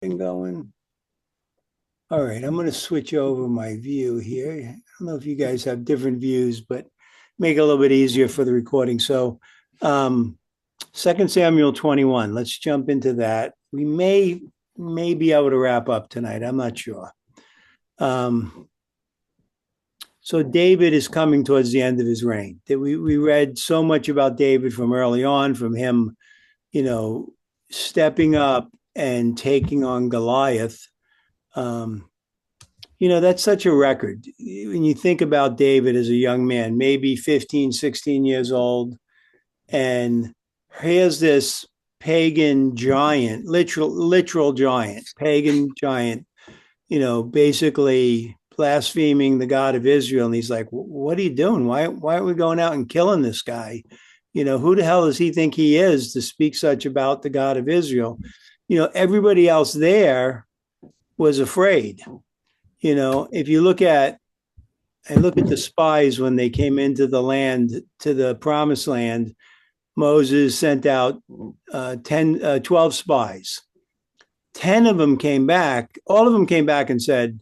Thing going. All right, I'm going to switch over my view here. I don't know if you guys have different views, but make it a little bit easier for the recording. So, um, 2 Samuel 21. Let's jump into that. We may be able to wrap up tonight. I'm not sure. Um, so David is coming towards the end of his reign. We read so much about David from early on, from him, you know, stepping up and taking on Goliath. Um, that's such a record. When you think about David as a young man, maybe 15, 16 years old, and here's this pagan giant, literal giant, pagan giant, basically blaspheming the God of Israel. And he's like, what are you doing? Why are we going out and killing this guy? Who the hell does he think he is to speak such about the God of Israel? Everybody else there was afraid. If you look at the spies when they came into the land, to the promised land. Moses sent out 12 spies. 10 of them came back. All of them came back and said,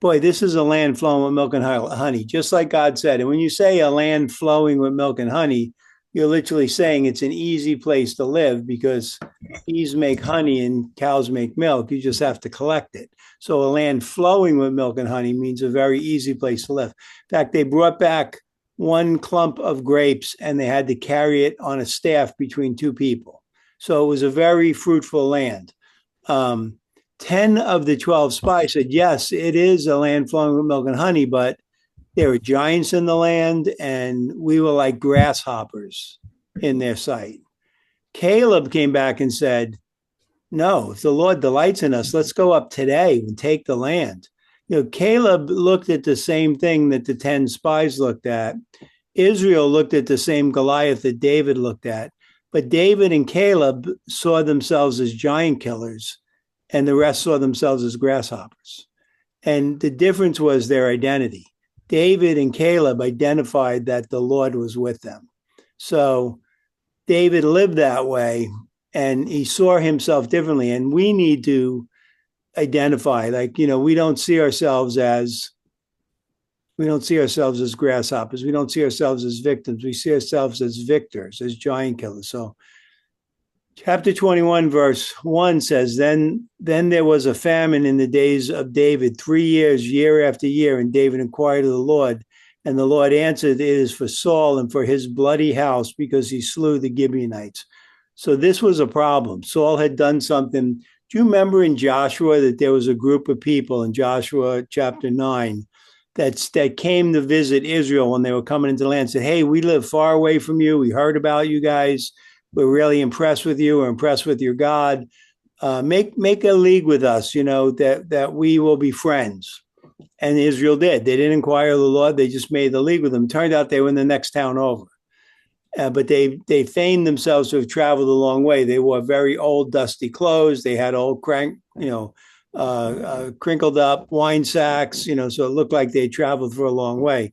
boy, this is a land flowing with milk and honey, just like God said. And when you say a land flowing with milk and honey, you're literally saying it's an easy place to live because bees make honey and cows make milk. You just have to collect it. So a land flowing with milk and honey means a very easy place to live. In fact, they brought back one clump of grapes and they had to carry it on a staff between two people. So it was a very fruitful land. 10 of the 12 spies said, yes, it is a land flowing with milk and honey, but there were giants in the land, and we were like grasshoppers in their sight. Caleb came back and said, no, if the Lord delights in us, let's go up today and take the land. Caleb looked at the same thing that the 10 spies looked at. Israel looked at the same Goliath that David looked at. But David and Caleb saw themselves as giant killers, and the rest saw themselves as grasshoppers. And the difference was their identity. David and Caleb identified that the Lord was with them. So David lived that way and he saw himself differently. And we need to identify, we don't see ourselves as grasshoppers. We don't see ourselves as victims. We see ourselves as victors, as giant killers. So chapter 21, verse 1 says, Then there was a famine in the days of David, 3 years, year after year. And David inquired of the Lord. And the Lord answered, It is for Saul and for his bloody house, because he slew the Gibeonites. So this was a problem. Saul had done something. Do you remember in Joshua that there was a group of people in Joshua chapter 9 that came to visit Israel when they were coming into the land and said, hey, we live far away from you. We heard about you guys. We're really impressed with you. We're impressed with your God. Make a league with us, that we will be friends. And Israel did. They didn't inquire of the Lord. They just made the league with them. Turned out they were in the next town over. But they feigned themselves to have traveled a long way. They wore very old, dusty clothes. They had old crinkled up wine sacks, so it looked like they traveled for a long way.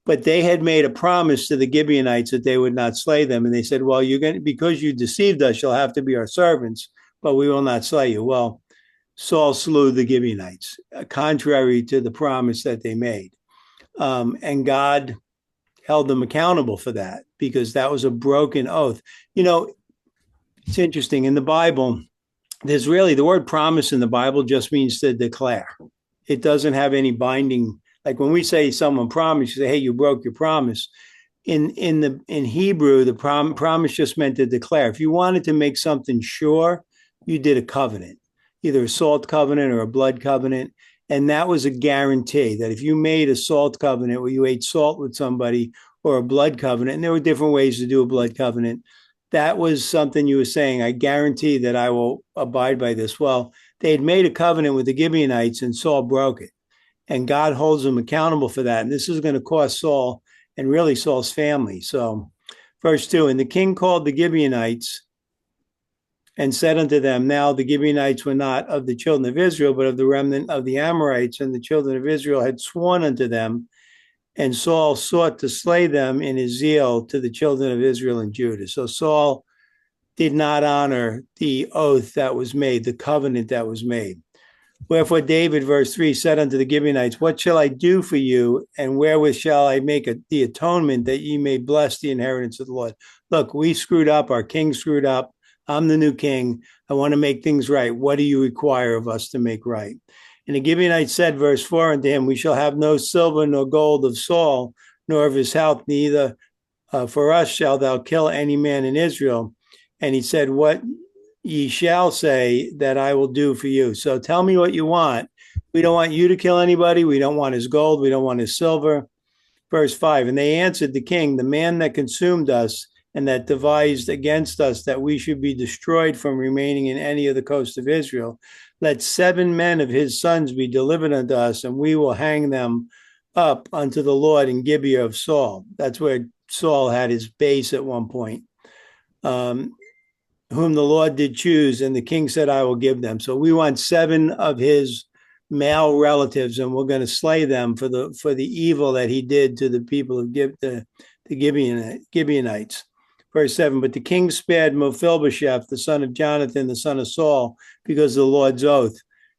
But they had made a promise to the Gibeonites that they would not slay them. And they said, well, because you deceived us, you'll have to be our servants, but we will not slay you. Well, Saul slew the Gibeonites, contrary to the promise that they made. And God held them accountable for that because that was a broken oath. It's interesting. In the Bible, there's really, the word promise in the Bible just means to declare. It doesn't have any binding. Like when we say someone promised, you say, hey, you broke your promise. In Hebrew, the promise just meant to declare. If you wanted to make something sure, you did a covenant, either a salt covenant or a blood covenant. And that was a guarantee that if you made a salt covenant where you ate salt with somebody, or a blood covenant, and there were different ways to do a blood covenant, that was something you were saying, I guarantee that I will abide by this. Well, they had made a covenant with the Gibeonites and Saul broke it. And God holds them accountable for that. And this is going to cost Saul and really Saul's family. So verse 2, and the king called the Gibeonites and said unto them, now the Gibeonites were not of the children of Israel, but of the remnant of the Amorites, and the children of Israel had sworn unto them. And Saul sought to slay them in his zeal to the children of Israel and Judah. So Saul did not honor the oath that was made, the covenant that was made. Wherefore David, verse 3, said unto the Gibeonites, what shall I do for you, and wherewith shall I make the atonement that ye may bless the inheritance of the Lord? Look, we screwed up. Our king screwed up. I'm the new king. I want to make things right. What do you require of us to make right? And the Gibeonites said, verse 4, unto him, we shall have no silver nor gold of Saul, nor of his house, neither for us shalt thou kill any man in Israel. And he said, what ye shall say that I will do for you. So tell me what you want. We don't want you to kill anybody. We don't want his gold. We don't want his silver. Verse 5, and they answered the king, the man that consumed us and that devised against us that we should be destroyed from remaining in any of the coast of Israel, let 7 men of his sons be delivered unto us, and we will hang them up unto the Lord in Gibeah of Saul. That's where Saul had his base at one point. Whom the Lord did choose, and the king said, I will give them. So we want 7 of his male relatives, and we're going to slay them for the evil that he did to the people of the Gibeonites. Verse 7, but the king spared Mephibosheth, the son of Jonathan, the son of Saul, because of the Lord's oath.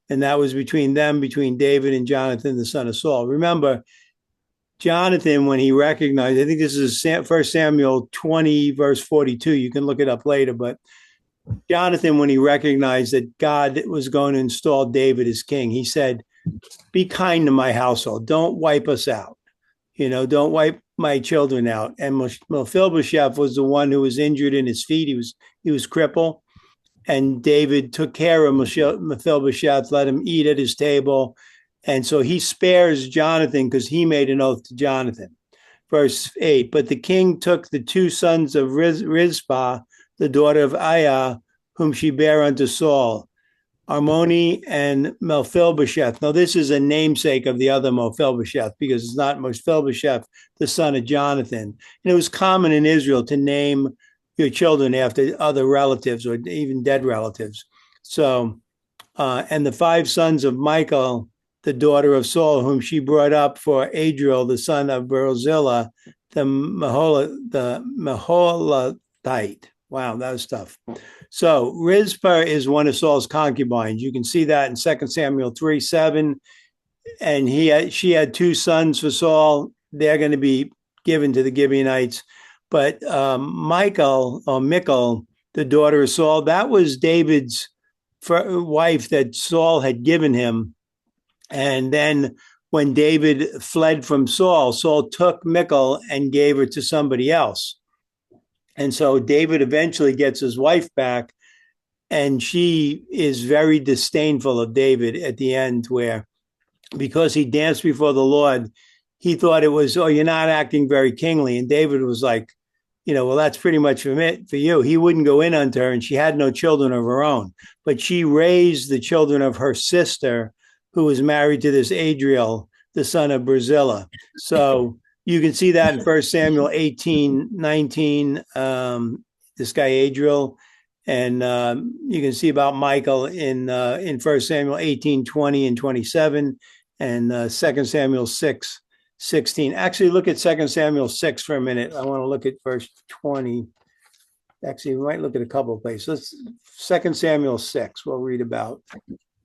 And that was between David and Jonathan, the son of Saul. Remember, Jonathan, when he recognized, I think this is 1 Samuel 20, verse 42. You can look it up later. But Jonathan, when he recognized that God was going to install David as king, he said, be kind to my household. Don't wipe us out. Don't wipe my children out. And Mephibosheth was the one who was injured in his feet. He was crippled. And David took care of Mephibosheth, let him eat at his table. And so he spares Jonathan because he made an oath to Jonathan. Verse 8, but the king took the 2 sons of Rizpah, the daughter of Aiah, whom she bare unto Saul, Armoni and Mephibosheth. Now, this is a namesake of the other Mephibosheth because it's not Mephibosheth, the son of Jonathan. And it was common in Israel to name your children after other relatives or even dead relatives. So, and the 5 sons of Michal, the daughter of Saul, whom she brought up for Adriel, the son of Barzillai, the Maholathite. Wow, that was tough. So Rizpah is one of Saul's concubines. You can see that in 2 Samuel 3:7. And she had 2 sons for Saul. They're going to be given to the Gibeonites. But Michal, the daughter of Saul, that was David's wife that Saul had given him. And then when David fled from Saul, Saul took Michal and gave her to somebody else. And so David eventually gets his wife back, and she is very disdainful of David at the end, where because he danced before the Lord, he thought it was, oh, you're not acting very kingly. And David was like, well, that's pretty much for you. He wouldn't go in unto her, and she had no children of her own. But she raised the children of her sister, who was married to this Adriel, the son of Barzillai. So you can see that in 1 Samuel 18:19, this guy Adriel. And you can see about Michal in 1 Samuel 18:20 and 27, and 2 Samuel 6:16. Actually, look at 2 Samuel 6 for a minute. I want to look at verse 20. Actually, we might look at a couple of places. 2 Samuel 6. We'll read about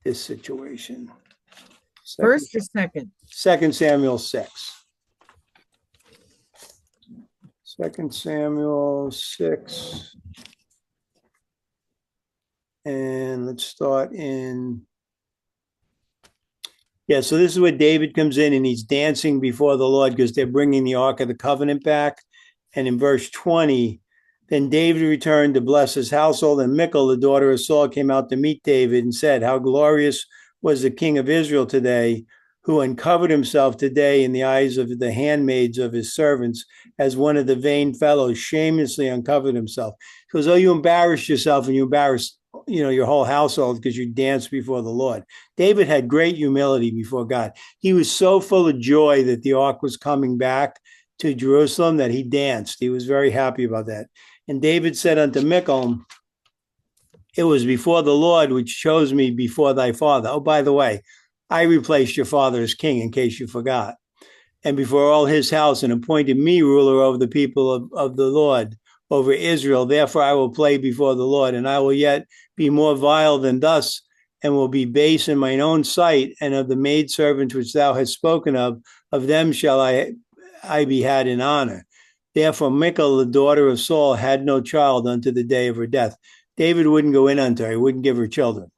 this situation. First or second? 2 Samuel 6. 2 Samuel 6. And let's start in. Yeah, so this is where David comes in, and he's dancing before the Lord because they're bringing the Ark of the Covenant back. And in verse 20, then David returned to bless his household, and Michal, the daughter of Saul, came out to meet David and said, how glorious was the king of Israel today, who uncovered himself today in the eyes of the handmaids of his servants, as one of the vain fellows shamelessly uncovered himself. He goes, oh, you embarrassed yourself, and you embarrassed your whole household because you danced before the Lord. David had great humility before God. He was so full of joy that the ark was coming back to Jerusalem that he danced. He was very happy about that. And David said unto Michal, it was before the Lord which chose me before thy father. Oh, by the way, I replaced your father as king, in case you forgot. And before all his house, and appointed me ruler over the people of the Lord, over Israel. Therefore, I will play before the Lord, and I will yet be more vile than thus, and will be base in mine own sight. And of the maidservants which thou hast spoken of them shall I be had in honor. Therefore, Michal, the daughter of Saul, had no child unto the day of her death. David wouldn't go in unto her; he wouldn't give her children.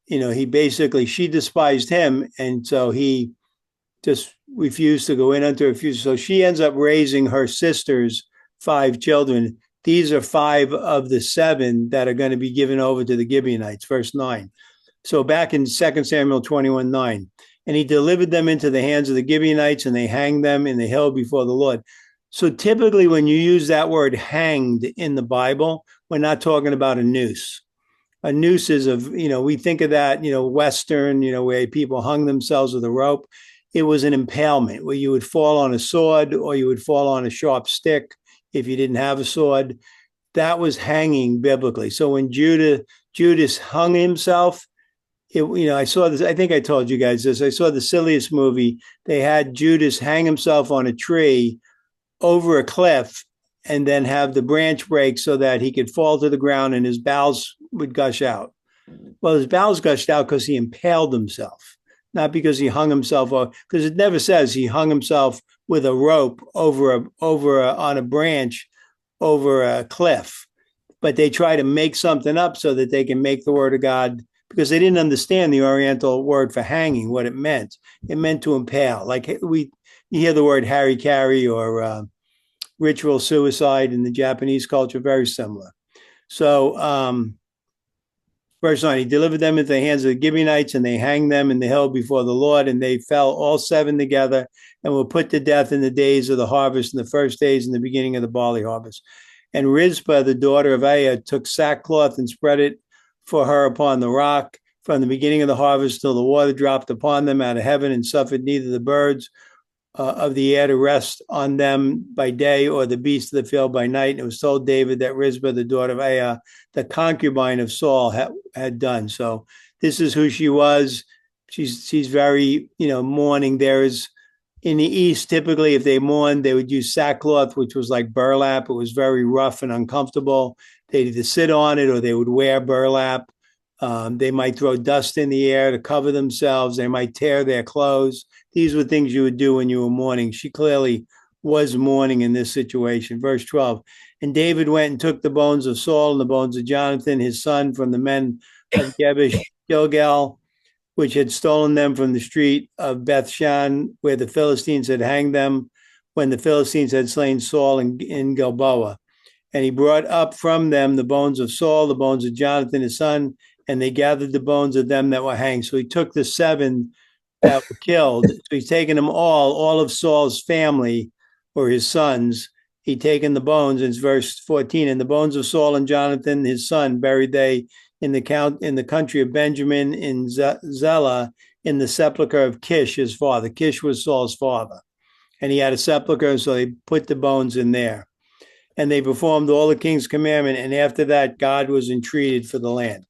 He basically, she despised him, and so he just refused to go in unto her. So she ends up raising her sister's 5 children. These are 5 of the 7 that are going to be given over to the Gibeonites, verse 9. So back in 2 Samuel 21:9, and he delivered them into the hands of the Gibeonites, and they hanged them in the hill before the Lord. So typically when you use that word hanged in the Bible, we're not talking about a noose. A noose is we think of that, Western, where people hung themselves with a rope. It was an impalement where you would fall on a sword or you would fall on a sharp stick if you didn't have a sword. That was hanging biblically. So when Judas hung himself, I saw this. I think I told you guys this. I saw the silliest movie. They had Judas hang himself on a tree over a cliff and then have the branch break so that he could fall to the ground and his bowels would gush out. Well, his bowels gushed out because he impaled himself, not because he hung himself off, because it never says he hung himself with a rope on a branch over a cliff. But they try to make something up so that they can make the word of God, because they didn't understand the Oriental word for hanging, what it meant. It meant to impale. Like you hear the word harikari or ritual suicide in the Japanese culture, very similar. So verse 9, he delivered them into the hands of the Gibeonites, and they hanged them in the hill before the Lord, and they fell all 7 together and were put to death in the days of the harvest, in the first days in the beginning of the barley harvest. And Rizpah, the daughter of Aiah, took sackcloth and spread it for her upon the rock from the beginning of the harvest till the water dropped upon them out of heaven, and suffered neither the birds of the air to rest on them by day, or the beasts of the field by night. And it was told David that Rizpah, the daughter of Aiah, the concubine of Saul, had done. So this is who she was. She's very, mourning. There's in the East, typically, if they mourned, they would use sackcloth, which was like burlap. It was very rough and uncomfortable. They'd either sit on it or they would wear burlap. They might throw dust in the air to cover themselves. They might tear their clothes. These were things you would do when you were mourning. She clearly was mourning in this situation. Verse 12, and David went and took the bones of Saul and the bones of Jonathan, his son, from the men of Jabesh Gilgal, which had stolen them from the street of Bethshan, where the Philistines had hanged them when the Philistines had slain Saul in Gilboa. And he brought up from them the bones of Saul, the bones of Jonathan, his son, and they gathered the bones of them that were hanged. So he took the 7 that were killed. So he's taken them all of Saul's family or his sons. He'd taken the bones, in verse 14, and the bones of Saul and Jonathan, his son, buried they in the country of Benjamin, in Zelah, in the sepulchre of Kish, his father. Kish was Saul's father. And he had a sepulchre, so they put the bones in there. And they performed all the king's commandment. And after that, God was entreated for the land.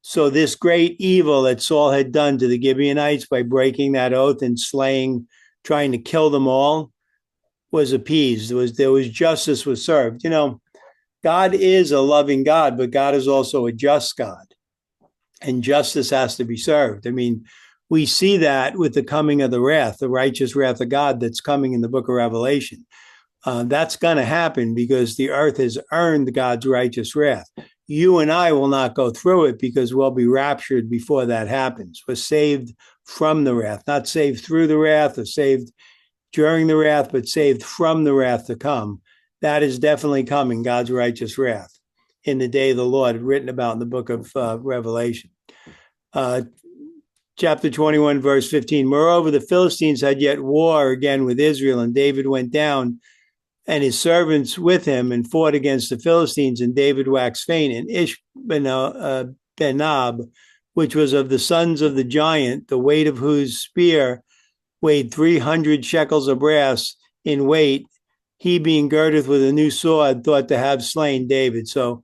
So this great evil that Saul had done to the Gibeonites by breaking that oath and trying to kill them all, was appeased. There was justice was served. God is a loving God, but God is also a just God. And justice has to be served. I mean, we see that with the coming of the wrath, the righteous wrath of God that's coming in the book of Revelation. That's going to happen because the earth has earned God's righteous wrath. You and I will not go through it because we'll be raptured before that happens. We're saved from the wrath, not saved through the wrath or saved during the wrath, but saved from the wrath to come. That is definitely coming, God's righteous wrath, in the day of the Lord, written about in the book of Revelation. Chapter 21, verse 15. Moreover, the Philistines had yet war again with Israel, and David went down and his servants with him and fought against the Philistines, and David waxed faint. And Ishbenab, which was of the sons of the giant, the weight of whose spear weighed 300 shekels of brass in weight, he being girded with a new sword, thought to have slain David. So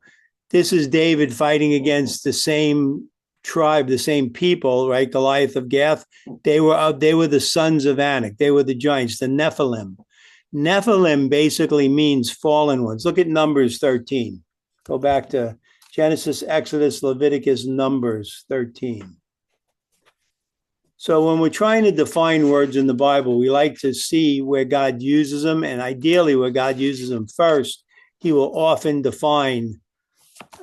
this is David fighting against the same tribe, the same people, right? Goliath of Gath. They were the sons of Anak. They were the giants, the Nephilim. Nephilim basically means fallen ones. Look at Numbers 13. Go back to Genesis, Exodus, Leviticus, Numbers 13. So when we're trying to define words in the Bible, we like to see where God uses them, and ideally where God uses them first, he will often define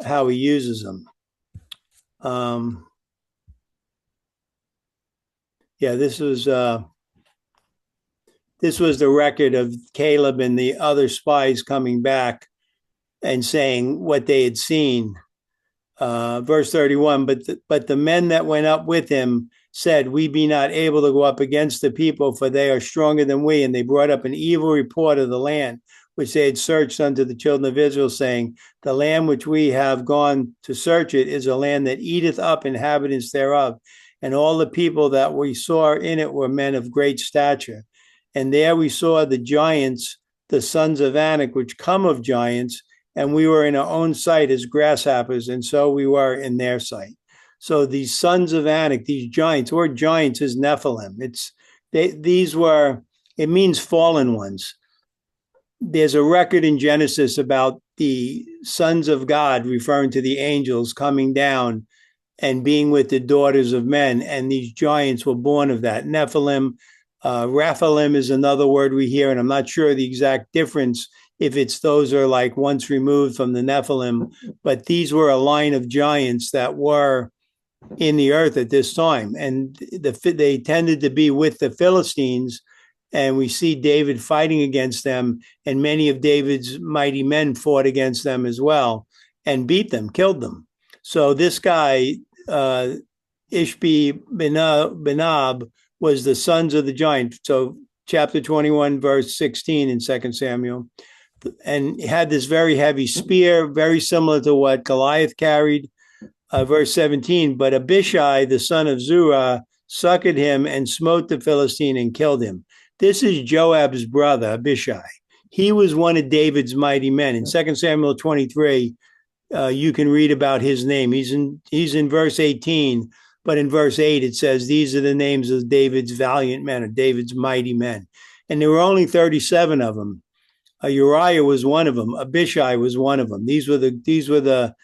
how he uses them. This was the record of Caleb and the other spies coming back and saying what they had seen. Verse 31, but the men that went up with him said, we be not able to go up against the people, for they are stronger than we. And they brought up an evil report of the land, which they had searched unto the children of Israel, saying, the land which we have gone to search it is a land that eateth up inhabitants thereof. And all the people that we saw in it were men of great stature. And there we saw the giants, the sons of Anak, which come of giants, and we were in our own sight as grasshoppers, and so we were in their sight. So these sons of Anak, these giants, or giants is Nephilim. It means fallen ones. There's a record in Genesis about the sons of God, referring to the angels, coming down and being with the daughters of men, and these giants were born of that. Nephilim, Raphalim is another word we hear, and I'm not sure the exact difference if it's those are like once removed from the Nephilim, but these were a line of giants that were in the earth at this time, and they tended to be with the Philistines, and we see David fighting against them, and many of David's mighty men fought against them as well and beat them, killed them. So this guy, Ishbi Benab, was the sons of the giant. So chapter 21, verse 16 in 2 Samuel. And he had this very heavy spear, very similar to what Goliath carried. Verse 17, but Abishai, the son of Zerah, succored him and smote the Philistine and killed him. This is Joab's brother, Abishai. He was one of David's mighty men. In 2 Samuel 23, you can read about his name. He's in verse 18, but in verse 8 it says, these are the names of David's valiant men, or David's mighty men. And there were only 37 of them. Uriah was one of them. Abishai was one of them. These were the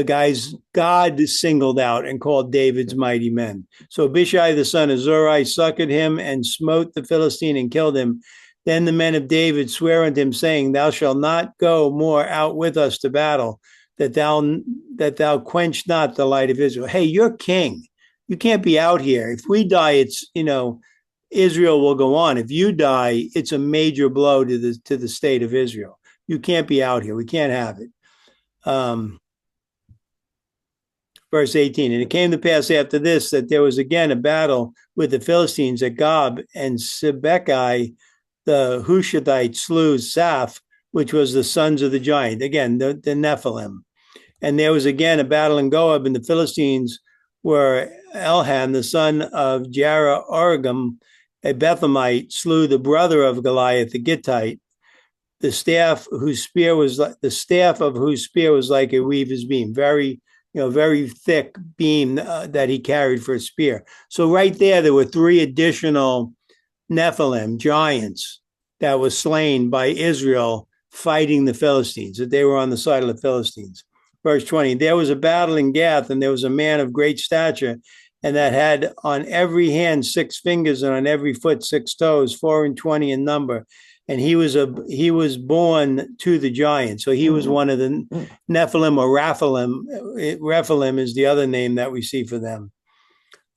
guys God singled out and called David's mighty men. So Abishai, the son of Zeruiah, succored him and smote the Philistine and killed him. Then the men of David swear unto him, saying, thou shalt not go more out with us to battle, that thou quench not the light of Israel. Hey, you're king. You can't be out here. If we die, it's, Israel will go on. If you die, it's a major blow to the state of Israel. You can't be out here. We can't have it. Verse 18, and it came to pass after this that there was again a battle with the Philistines at Gob, and Sibbecai, the Hushathite, slew Saph, which was the sons of the giant, again, the Nephilim. And there was again a battle in Gob, and the Philistines were Elhan, the son of Jarah-Oregim, a Bethlehemite, slew the brother of Goliath, the Gittite, the staff of whose spear was like a weaver's beam, very thick beam that he carried for a spear. So right there were three additional Nephilim, giants, that was slain by Israel fighting the Philistines, that they were on the side of the Philistines. Verse 20, there was a battle in Gath, and there was a man of great stature, and that had on every hand 6 fingers, and on every foot 6 toes, 24 in number. And he was born to the giant. So he was one of the Nephilim, or Raphalim. Raphalim is the other name that we see for them.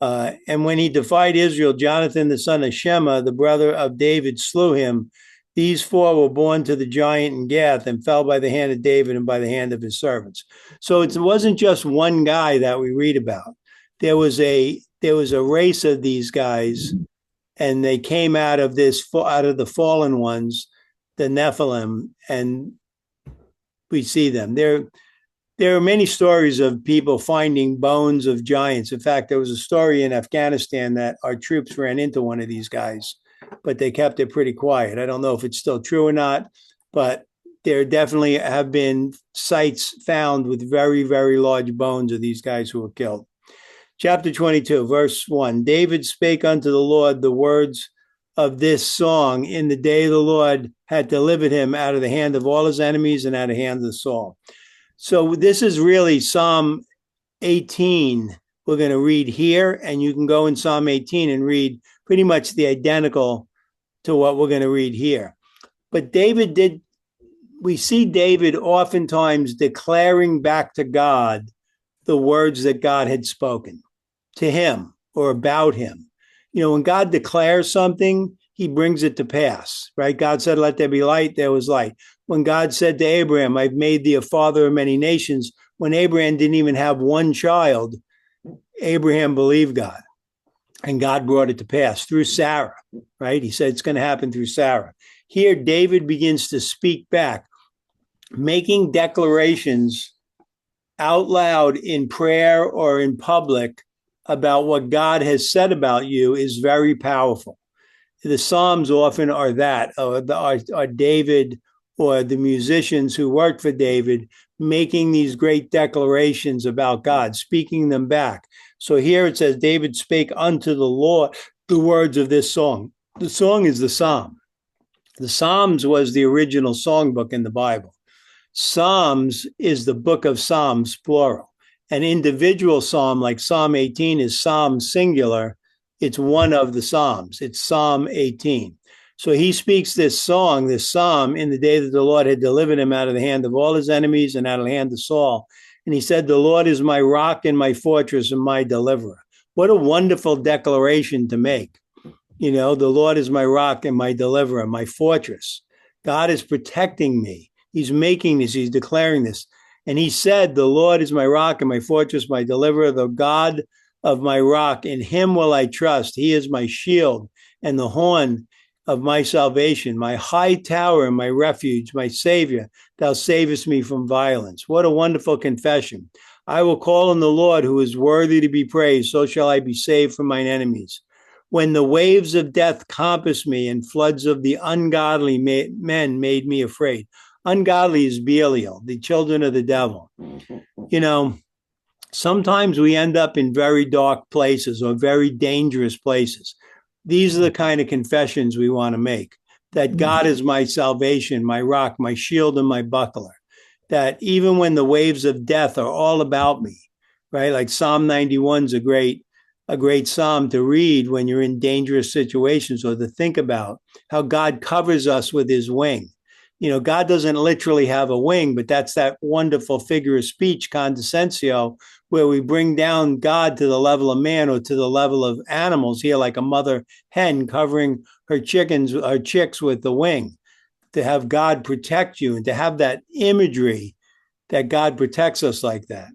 And when he defied Israel, Jonathan, the son of Shema, the brother of David, slew him. These 4 were born to the giant in Gath and fell by the hand of David and by the hand of his servants. So it wasn't just one guy that we read about. There was a race of these guys, and they came out of the fallen ones, the Nephilim, and we see them. There are many stories of people finding bones of giants. In fact, there was a story in Afghanistan that our troops ran into one of these guys, but they kept it pretty quiet. I don't know if it's still true or not, but there definitely have been sites found with very, very large bones of these guys who were killed. Chapter 22, verse 1, David spake unto the Lord the words of this song in the day the Lord had delivered him out of the hand of all his enemies and out of the hand of Saul. So this is really Psalm 18 we're going to read here, and you can go in Psalm 18 and read pretty much the identical to what we're going to read here. But we see David oftentimes declaring back to God the words that God had spoken to him or about him. When God declares something, he brings it to pass, right? God said, let there be light, there was light. When God said to Abraham, I've made thee a father of many nations, when Abraham didn't even have one child, Abraham believed God, and God brought it to pass through Sarah, right? He said it's going to happen through Sarah. Here, David begins to speak back, making declarations out loud in prayer or in public about what God has said about you is very powerful. The Psalms often are that, are David or the musicians who worked for David making these great declarations about God, speaking them back. So here it says, David spake unto the Lord the words of this song. The song is the Psalm. The Psalms was the original songbook in the Bible. Psalms is the book of Psalms, plural. An individual psalm like Psalm 18 is Psalm singular. It's one of the Psalms. It's Psalm 18. So he speaks this song, this psalm, in the day that the Lord had delivered him out of the hand of all his enemies and out of the hand of Saul. And he said, the Lord is my rock and my fortress and my deliverer. What a wonderful declaration to make. The Lord is my rock and my deliverer, my fortress. God is protecting me. He's making this, he's declaring this. And he said, the Lord is my rock and my fortress, my deliverer, the God of my rock. In him will I trust. He is my shield and the horn of my salvation, my high tower and my refuge, my Savior. Thou savest me from violence. What a wonderful confession. I will call on the Lord who is worthy to be praised. So shall I be saved from mine enemies. When the waves of death compassed me and floods of the ungodly men made me afraid. Ungodly is Belial, the children of the devil. Sometimes we end up in very dark places or very dangerous places. These are the kind of confessions we want to make, that God is my salvation, my rock, my shield, and my buckler. That even when the waves of death are all about me, right? Like Psalm 91 is a great psalm to read when you're in dangerous situations, or to think about how God covers us with his wing. God doesn't literally have a wing, but that's that wonderful figure of speech, condescensio, where we bring down God to the level of man or to the level of animals here, like a mother hen covering her chicks with the wing, to have God protect you and to have that imagery that God protects us like that.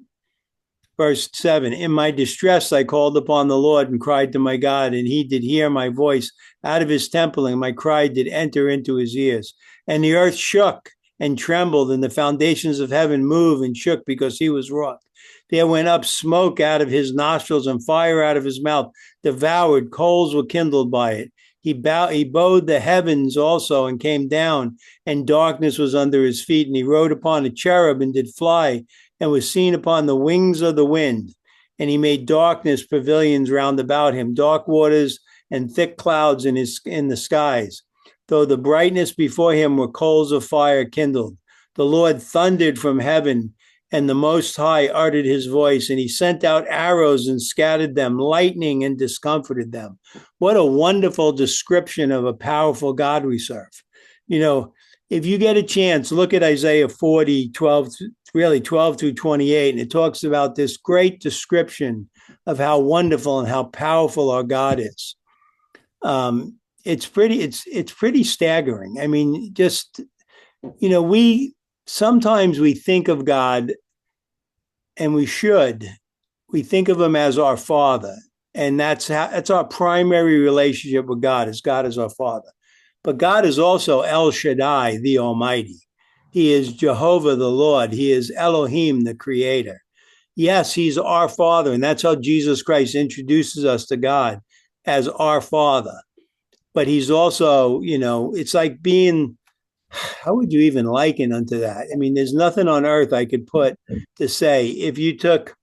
Verse 7, in my distress, I called upon the Lord and cried to my God, and he did hear my voice out of his temple, and my cry did enter into his ears. And the earth shook and trembled, and the foundations of heaven moved and shook because he was wroth. There went up smoke out of his nostrils and fire out of his mouth, devoured, coals were kindled by it. He bowed the heavens also and came down, and darkness was under his feet, and he rode upon a cherub and did fly, and was seen upon the wings of the wind. And he made darkness pavilions round about him, dark waters and thick clouds in the skies. Though the brightness before him were coals of fire kindled. The Lord thundered from heaven, and the Most High uttered his voice, and he sent out arrows and scattered them, lightning and discomforted them. What a wonderful description of a powerful God we serve. If you get a chance, look at Isaiah 40, 12 through 28, and it talks about this great description of how wonderful and how powerful our God is. It's pretty staggering. I mean, we sometimes think of God, and we think of him as our Father, and that's our primary relationship with God, is God as our Father. But God is also El Shaddai, the Almighty. He is Jehovah the Lord. He is Elohim, the Creator. Yes, he's our Father, and that's how Jesus Christ introduces us to God, as our Father. But he's also, it's like being, how would you even liken unto that? I mean, there's nothing on earth I could put to say, if you took,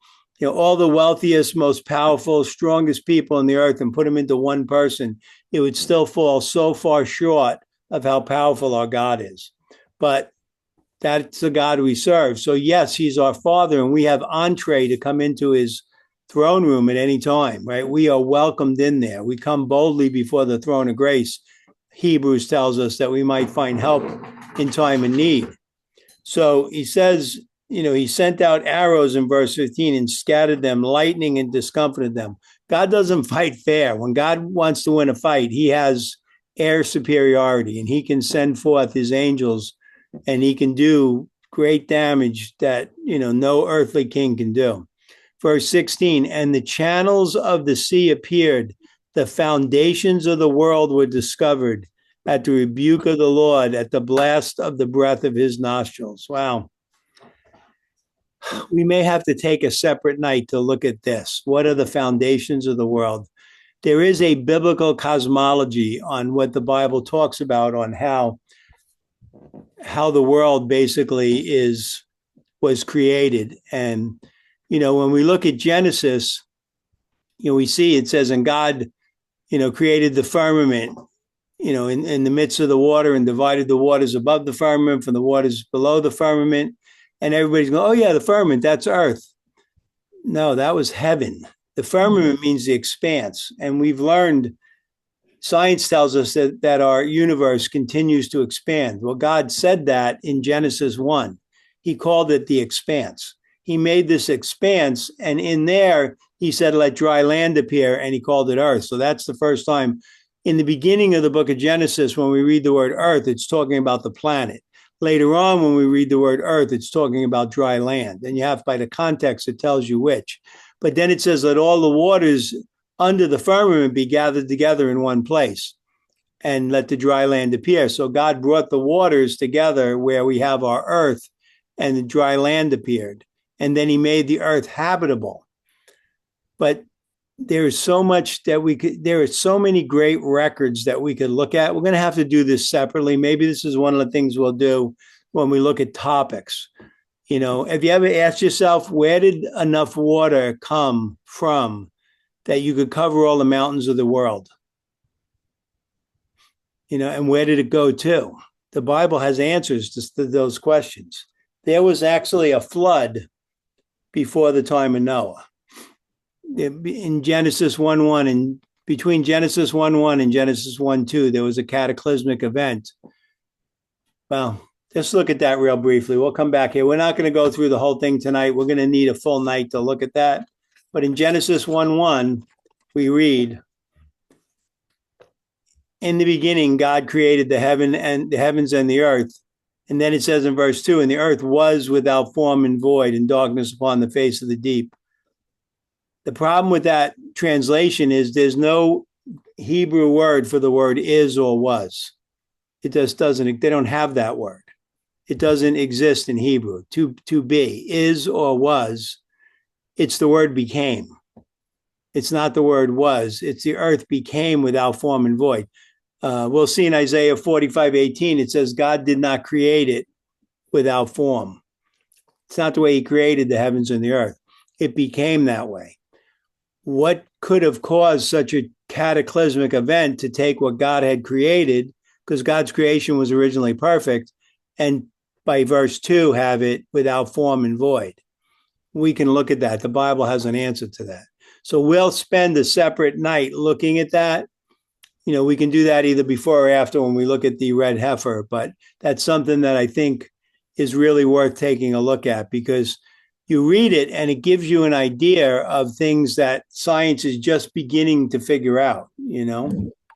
all the wealthiest, most powerful, strongest people on the earth and put them into one person, it would still fall so far short of how powerful our God is. But that's the God we serve. So yes, he's our Father, and we have entree to come into his throne room at any time, right? We are welcomed in there. We come boldly before the throne of grace. Hebrews tells us that we might find help in time of need. So he says, he sent out arrows in verse 15 and scattered them, lightning and discomfited them. God doesn't fight fair. When God wants to win a fight, he has air superiority, and he can send forth his angels, and he can do great damage that, no earthly king can do. Verse 16, and the channels of the sea appeared. The foundations of the world were discovered at the rebuke of the Lord, at the blast of the breath of his nostrils. Wow. We may have to take a separate night to look at this. What are the foundations of the world? There is a biblical cosmology on what the Bible talks about on how the world basically was created. And, when we look at Genesis, we see it says, and God, created the firmament, in the midst of the water, and divided the waters above the firmament from the waters below the firmament. And everybody's going, oh yeah, the firmament, that's earth. No, that was heaven. The firmament means the expanse. And we've learned, science tells us that our universe continues to expand. Well, God said that in Genesis 1. He called it the expanse. He made this expanse, and in there, he said, let dry land appear, and he called it earth. So that's the first time. In the beginning of the book of Genesis, when we read the word earth, it's talking about the planet. Later on, when we read the word earth, it's talking about dry land. And you have, by the context, it tells you which. But then it says, let all the waters under the firmament be gathered together in one place, and let the dry land appear. So God brought the waters together where we have our earth, and the dry land appeared. And then he made the earth habitable. But there is so much that there are so many great records that we could look at. We're going to have to do this separately. Maybe this is one of the things we'll do when we look at topics. Have you ever asked yourself, where did enough water come from that you could cover all the mountains of the world? And where did it go to? The Bible has answers to those questions. There was actually a flood before the time of Noah. In Genesis 1:1, and between Genesis 1:1 and Genesis 1:2, there was a cataclysmic event. Well, just look at that real briefly. We'll come back here. We're not going to go through the whole thing tonight. We're going to need a full night to look at that. But in Genesis 1:1, we read, in the beginning, God created the heavens and the earth. And then it says in verse 2, and the earth was without form and void, and darkness upon the face of the deep. The problem with that translation is there's no Hebrew word for the word is or was. It just doesn't, they don't have that word. It doesn't exist in Hebrew. To be, is or was, it's the word became. It's not the word was. It's the earth became without form and void. We'll see in Isaiah 45:18, it says God did not create it without form. It's not the way he created the heavens and the earth. It became that way. What could have caused such a cataclysmic event to take what God had created, because God's creation was originally perfect, and by verse 2 have it without form and void? We can look at that. The Bible has an answer to that. So we'll spend a separate night looking at that. We can do that either before or after when we look at the red heifer, but that's something that I think is really worth taking a look at, because you read it and it gives you an idea of things that science is just beginning to figure out,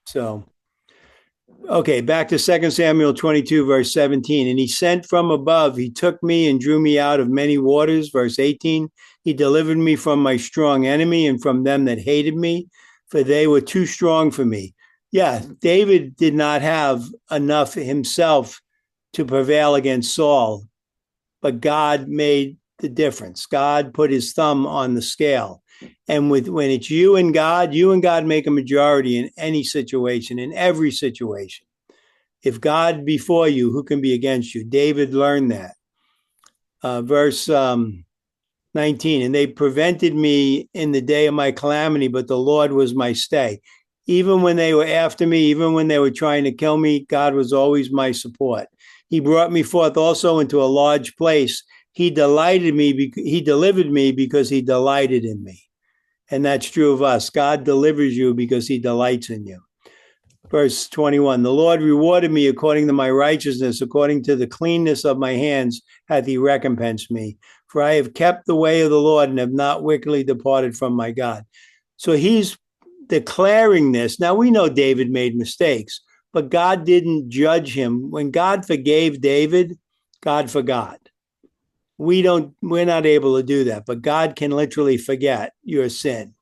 So, okay, back to 2 Samuel 22, verse 17. And he sent from above, he took me and drew me out of many waters. Verse 18, he delivered me from my strong enemy and from them that hated me, for they were too strong for me. Yeah, David did not have enough himself to prevail against Saul, but God made the difference. God put his thumb on the scale. And when it's you and God make a majority in any situation, in every situation. If God before you, who can be against you? David learned that. Verse 19, and they prevented me in the day of my calamity, but the Lord was my stay. Even when they were after me, even when they were trying to kill me, God was always my support. He brought me forth also into a large place. He delivered me because he delighted in me. And that's true of us. God delivers you because he delights in you. Verse 21, the Lord rewarded me according to my righteousness, according to the cleanness of my hands hath he recompensed me. For I have kept the way of the Lord and have not wickedly departed from my God. So he's declaring this. Now we know David made mistakes, but God didn't judge him. When God forgave David, God forgot. We're not able to do that, but God can literally forget your sin.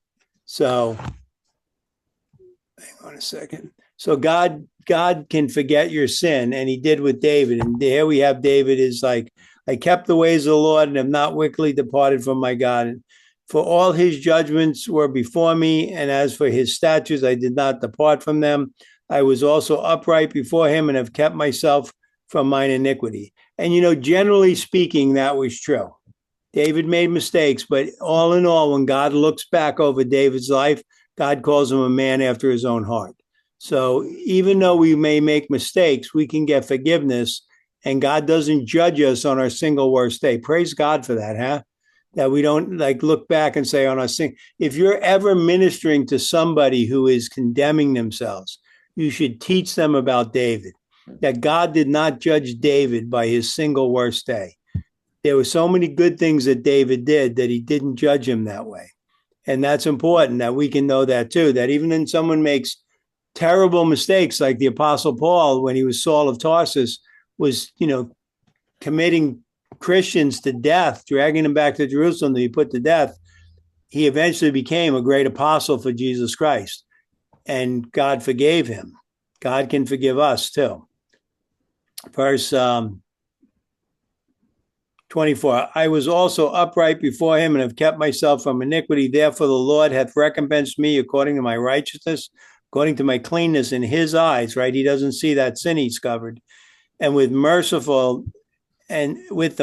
So hang on a second. So God can forget your sin, and he did with David. And here we have David is like, I kept the ways of the Lord and have not wickedly departed from my God. And for all his judgments were before me, and as for his statutes, I did not depart from them. I was also upright before him and have kept myself from mine iniquity. And generally speaking, that was true. David made mistakes, but all in all, when God looks back over David's life, God calls him a man after his own heart. So even though we may make mistakes, we can get forgiveness, and God doesn't judge us on our single worst day. Praise God for that, huh? That we don't look back and say on our sin. If you're ever ministering to somebody who is condemning themselves, you should teach them about David, that God did not judge David by his single worst day. There were so many good things that David did that he didn't judge him that way. And that's important that we can know that too, that even when someone makes terrible mistakes, like the Apostle Paul, when he was Saul of Tarsus, was, committing Christians to death, dragging them back to Jerusalem to be put to death, he eventually became a great apostle for Jesus Christ. And God forgave him. God can forgive us too. Verse 24, I was also upright before him and have kept myself from iniquity. Therefore the Lord hath recompensed me according to my righteousness, according to my cleanness in his eyes, right? He doesn't see that sin he's covered. And with the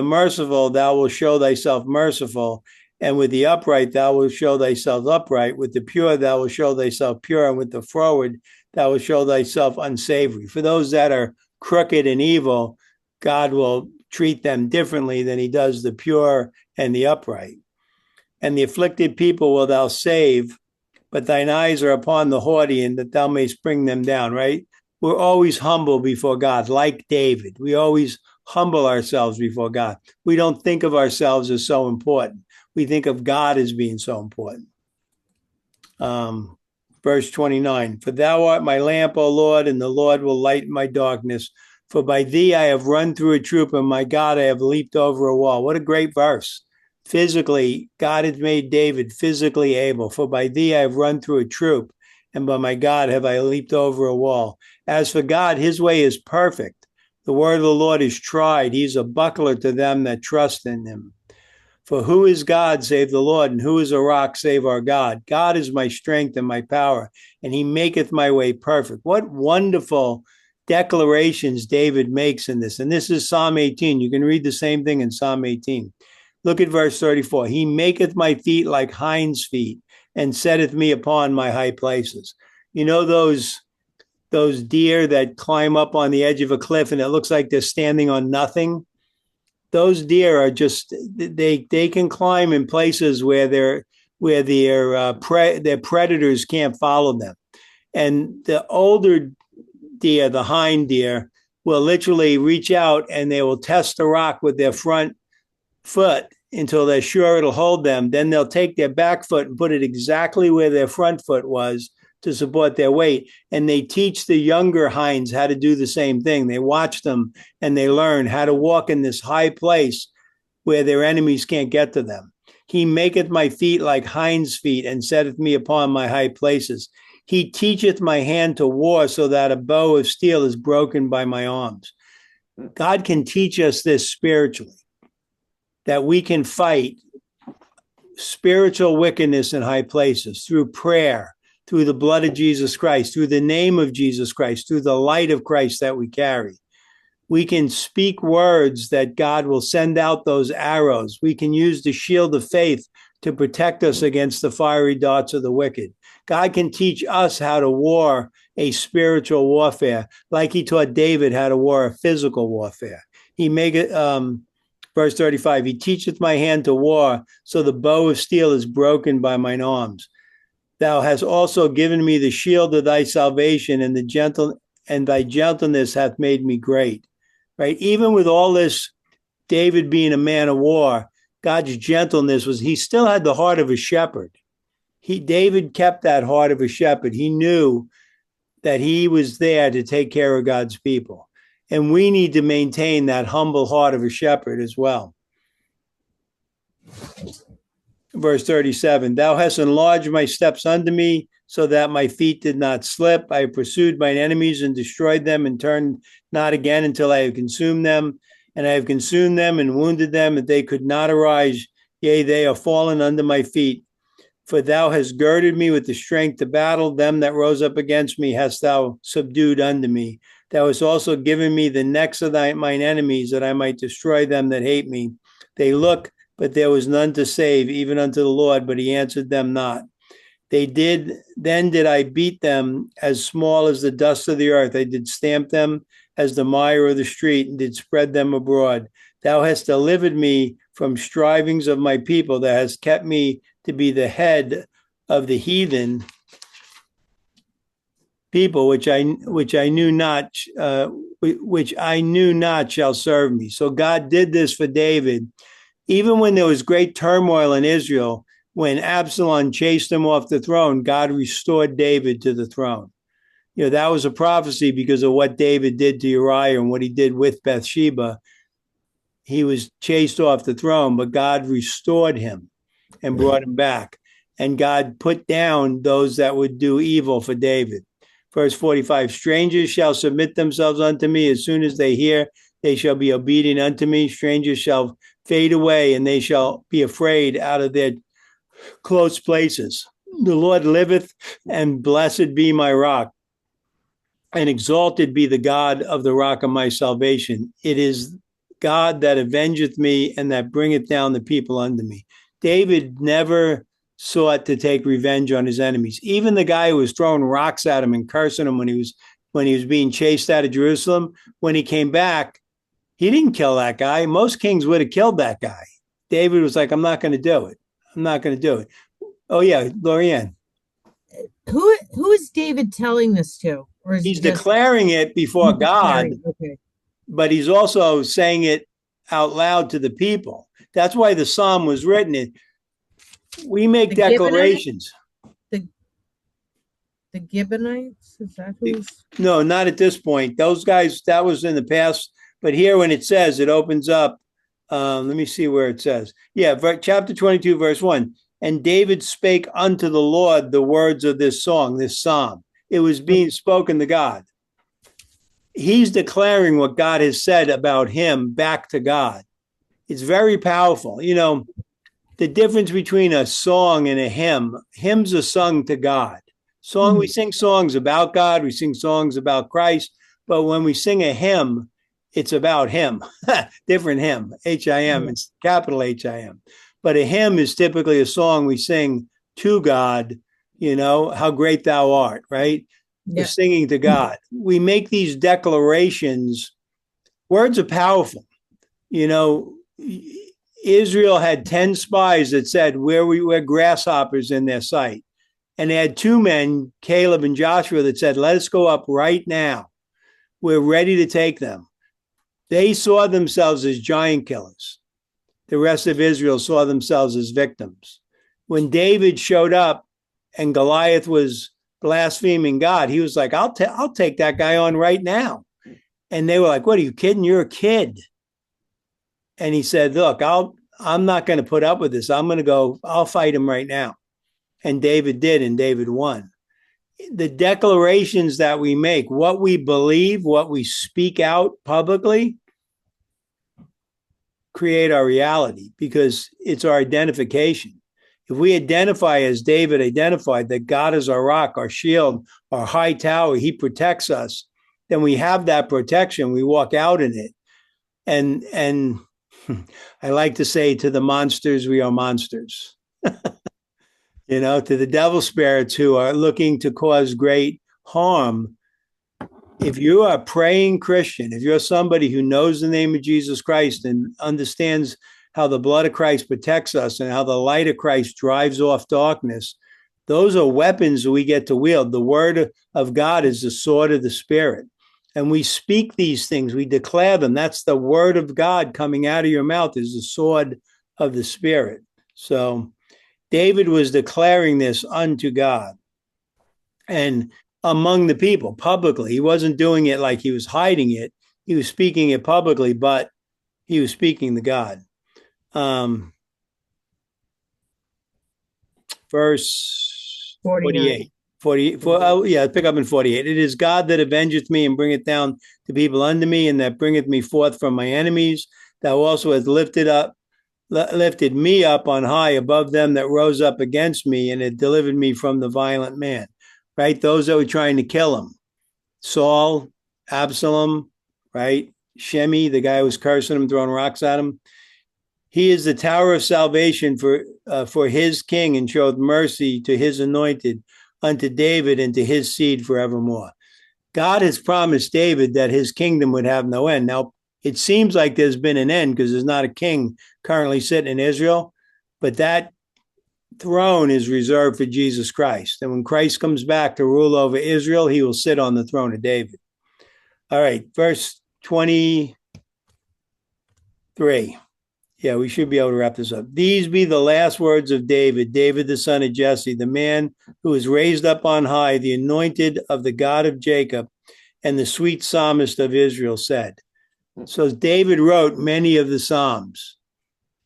merciful, thou wilt show thyself merciful. And with the upright, thou wilt show thyself upright. With the pure, thou wilt show thyself pure. And with the froward, thou wilt show thyself unsavory. For those that are crooked and evil, God will treat them differently than he does the pure and the upright. And the afflicted people will thou save, but thine eyes are upon the haughty, and that thou mayst bring them down, right? We're always humble before God, like David. We always humble ourselves before God. We don't think of ourselves as so important. We think of God as being so important. Verse 29, for thou art my lamp, O Lord, and the Lord will lighten my darkness. For by thee I have run through a troop, and my God, I have leaped over a wall. What a great verse. Physically, God has made David physically able. For by thee I have run through a troop, and by my God have I leaped over a wall. As for God, his way is perfect. The word of the Lord is tried. He's a buckler to them that trust in him. For who is God save the Lord, and who is a rock save our God? God is my strength and my power, and he maketh my way perfect. What wonderful declarations David makes in this. And this is Psalm 18. You can read the same thing in Psalm 18. Look at verse 34. He maketh my feet like hinds' feet, and setteth me upon my high places. You know those deer that climb up on the edge of a cliff and it looks like they're standing on nothing? Those deer are just, they can climb in places where their predators can't follow them. And the older deer, the hind deer, will literally reach out and they will test the rock with their front foot until they're sure it'll hold them. Then they'll take their back foot and put it exactly where their front foot was to support their weight. And they teach the younger hinds how to do the same thing. They watch them and they learn how to walk in this high place where their enemies can't get to them. He maketh my feet like hinds' feet, and setteth me upon my high places. He teacheth my hand to war, so that a bow of steel is broken by my arms. God can teach us this spiritually, that we can fight spiritual wickedness in high places through prayer, through the blood of Jesus Christ, through the name of Jesus Christ, through the light of Christ that we carry. We can speak words that God will send out those arrows. We can use the shield of faith to protect us against the fiery darts of the wicked. God can teach us how to war a spiritual warfare, like he taught David how to war a physical warfare. He make it, verse 35, he teacheth my hand to war, so the bow of steel is broken by mine arms. Thou hast also given me the shield of thy salvation, and thy gentleness hath made me great. Right? Even with all this, David being a man of war, God's gentleness was, he still had the heart of a shepherd. David kept that heart of a shepherd. He knew that he was there to take care of God's people. And we need to maintain that humble heart of a shepherd as well. Verse 37, thou hast enlarged my steps unto me, so that my feet did not slip. I pursued mine enemies and destroyed them, and turned not again until I have consumed them. And I have consumed them and wounded them, that they could not arise. Yea, they are fallen under my feet. For thou hast girded me with the strength to battle. Them that rose up against me hast thou subdued unto me. Thou hast also given me the necks of mine enemies, that I might destroy them that hate me. They look, but there was none to save, even unto the Lord, but he answered them not. Then did I beat them as small as the dust of the earth. I did stamp them as the mire of the street, and did spread them abroad. Thou hast delivered me from strivings of my people. Thou hast kept me to be the head of the heathen people, which I knew not, shall serve me. So God did this for David, even when there was great turmoil in Israel. When Absalom chased him off the throne, God restored David to the throne. That was a prophecy because of what David did to Uriah and what he did with Bathsheba. He was chased off the throne, but God restored him and brought him back. And God put down those that would do evil for David. Verse 45, strangers shall submit themselves unto me. As soon as they hear, they shall be obedient unto me. Strangers shall fade away, and they shall be afraid out of their close places. The Lord liveth, and blessed be my rock, and exalted be the God of the rock of my salvation. It is God that avengeth me, and that bringeth down the people unto me. David never sought to take revenge on his enemies. Even the guy who was throwing rocks at him and cursing him when he was being chased out of Jerusalem, when he came back, he didn't kill that guy. Most kings would have killed that guy. David was like, I'm not going to do it. I'm not going to do it. Oh, yeah, Lorianne. Who is David telling this to? Or is he's declaring it before God, okay, but he's also saying it out loud to the people. That's why the psalm was written. We make declarations. The Gibeonites? Is that who's? No, not at this point. Those guys, that was in the past. But here, when it says, it opens up. Let me see where it says. Yeah, chapter 22, verse 1. And David spake unto the Lord the words of this song, this psalm. It was being spoken to God. He's declaring what God has said about him back to God. It's very powerful. The difference between a song and a hymn, hymns are sung to God. We sing songs about God, we sing songs about Christ, but when we sing a hymn, it's about him. Different hymn, H-I-M, it's capital H-I-M. But a hymn is typically a song we sing to God, how great thou art, right? We're singing to God. We make these declarations. Words are powerful. Israel had 10 spies that said we're grasshoppers in their sight. And they had 2 men, Caleb and Joshua, that said, let us go up right now. We're ready to take them. They saw themselves as giant killers. The rest of Israel saw themselves as victims. When David showed up and Goliath was blaspheming God, he was like, I'll take that guy on right now. And they were like, what, are you kidding? You're a kid. And he said, look, I'm not going to put up with this. I'll fight him right now. And David did, and David won. The declarations that we make, what we believe, what we speak out publicly, create our reality because it's our identification. If we identify as David identified, that God is our rock, our shield, our high tower, he protects us, then we have that protection. We walk out in it. And I like to say to the monsters, we are monsters. To the devil spirits who are looking to cause great harm. If you are a praying Christian, if you're somebody who knows the name of Jesus Christ and understands how the blood of Christ protects us and how the light of Christ drives off darkness, those are weapons we get to wield. The word of God is the sword of the Spirit. And we speak these things, we declare them. That's the word of God coming out of your mouth, is the sword of the Spirit. So David was declaring this unto God and among the people publicly. He wasn't doing it like he was hiding it. He was speaking it publicly, but he was speaking to God. Um, verse 49. 48. 44, yeah, pick up in 48. It is God that avengeth me and bringeth down the people unto me, and that bringeth me forth from my enemies. Thou also hast lifted me up on high above them that rose up against me, and had delivered me from the violent man. Right? Those that were trying to kill him. Saul, Absalom, right? Shemi, the guy who was cursing him, throwing rocks at him. He is the tower of salvation for his king, and showed mercy to his anointed, unto David and to his seed forevermore. God has promised David that his kingdom would have no end. Now, it seems like there's been an end because there's not a king currently sitting in Israel, but that throne is reserved for Jesus Christ. And when Christ comes back to rule over Israel, he will sit on the throne of David. All right, verse 23. Yeah, we should be able to wrap this up. These be the last words of David, David the son of Jesse, the man who was raised up on high, the anointed of the God of Jacob, and the sweet psalmist of Israel said. So David wrote many of the Psalms,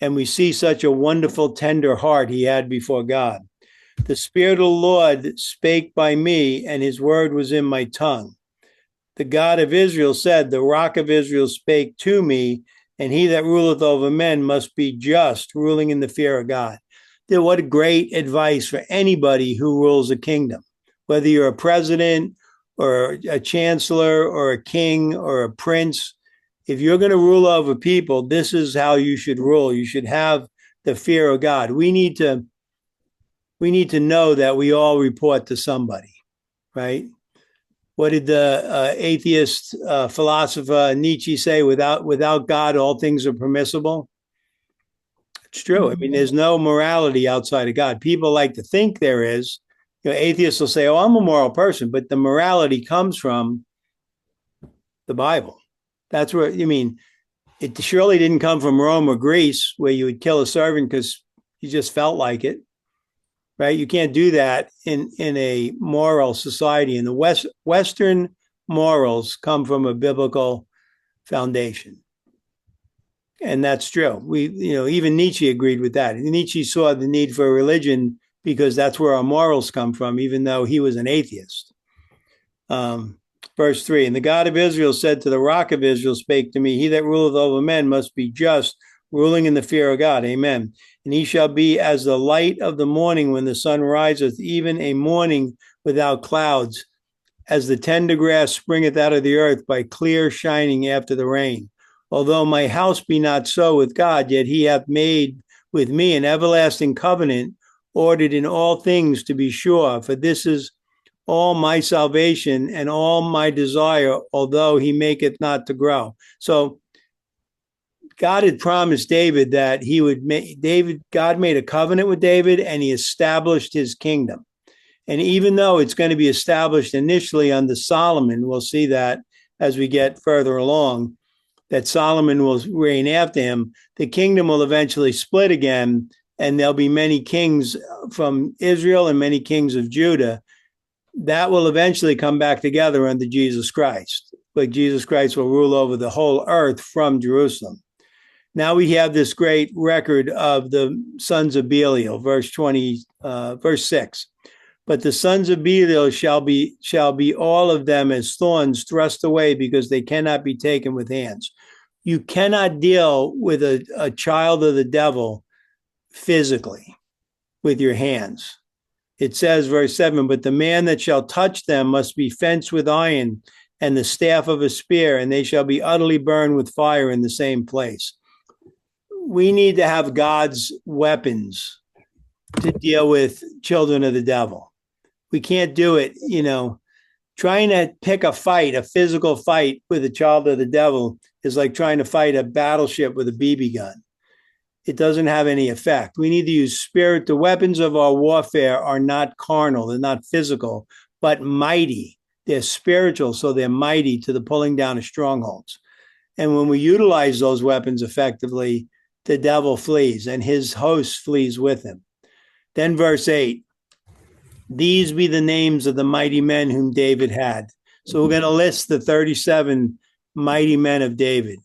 and we see such a wonderful, tender heart he had before God. The Spirit of the Lord spake by me, and his word was in my tongue. The God of Israel said, the rock of Israel spake to me, and he that ruleth over men must be just, ruling in the fear of God. What great advice for anybody who rules a kingdom, whether you're a president or a chancellor or a king or a prince. If you're going to rule over people, this is how you should rule. You should have the fear of God. We need to know that we all report to somebody, right? What did the atheist philosopher Nietzsche say? Without God, all things are permissible. It's true. I mean, there's no morality outside of God. People like to think there is. Atheists will say, "Oh, I'm a moral person," but the morality comes from the Bible. That's where it surely didn't come from Rome or Greece, where you would kill a servant because you just felt like it. Right? You can't do that in a moral society. And the Western morals come from a biblical foundation. And that's true. Even Nietzsche agreed with that. Nietzsche saw the need for a religion because that's where our morals come from, even though he was an atheist. Verse 3, and the God of Israel said to the rock of Israel, spake to me, he that ruleth over men must be just, ruling in the fear of God. Amen. And he shall be as the light of the morning when the sun riseth, even a morning without clouds, as the tender grass springeth out of the earth by clear shining after the rain. Although my house be not so with God, yet he hath made with me an everlasting covenant, ordered in all things to be sure. For this is all my salvation and all my desire, although he maketh not to grow. So God had promised David that he would make God made a covenant with David, and he established his kingdom. And even though it's going to be established initially under Solomon, we'll see that as we get further along, that Solomon will reign after him. The kingdom will eventually split again, and there'll be many kings from Israel and many kings of Judah. That will eventually come back together under Jesus Christ. But Jesus Christ will rule over the whole earth from Jerusalem. Now we have this great record of the sons of Belial, verse 6. But the sons of Belial shall be all of them as thorns thrust away, because they cannot be taken with hands. You cannot deal with a child of the devil physically with your hands. It says, verse 7, but the man that shall touch them must be fenced with iron and the staff of a spear, and they shall be utterly burned with fire in the same place. We need to have God's weapons to deal with children of the devil. We can't do it, trying to pick a fight, a physical fight with a child of the devil is like trying to fight a battleship with a BB gun. It doesn't have any effect. We need to use spirit. The weapons of our warfare are not carnal, they're not physical, but mighty. They're spiritual, so they're mighty to the pulling down of strongholds. And when we utilize those weapons effectively, the devil flees and his host flees with him. Then verse 8, these be the names of the mighty men whom David had. So we're going to list the 37 mighty men of David.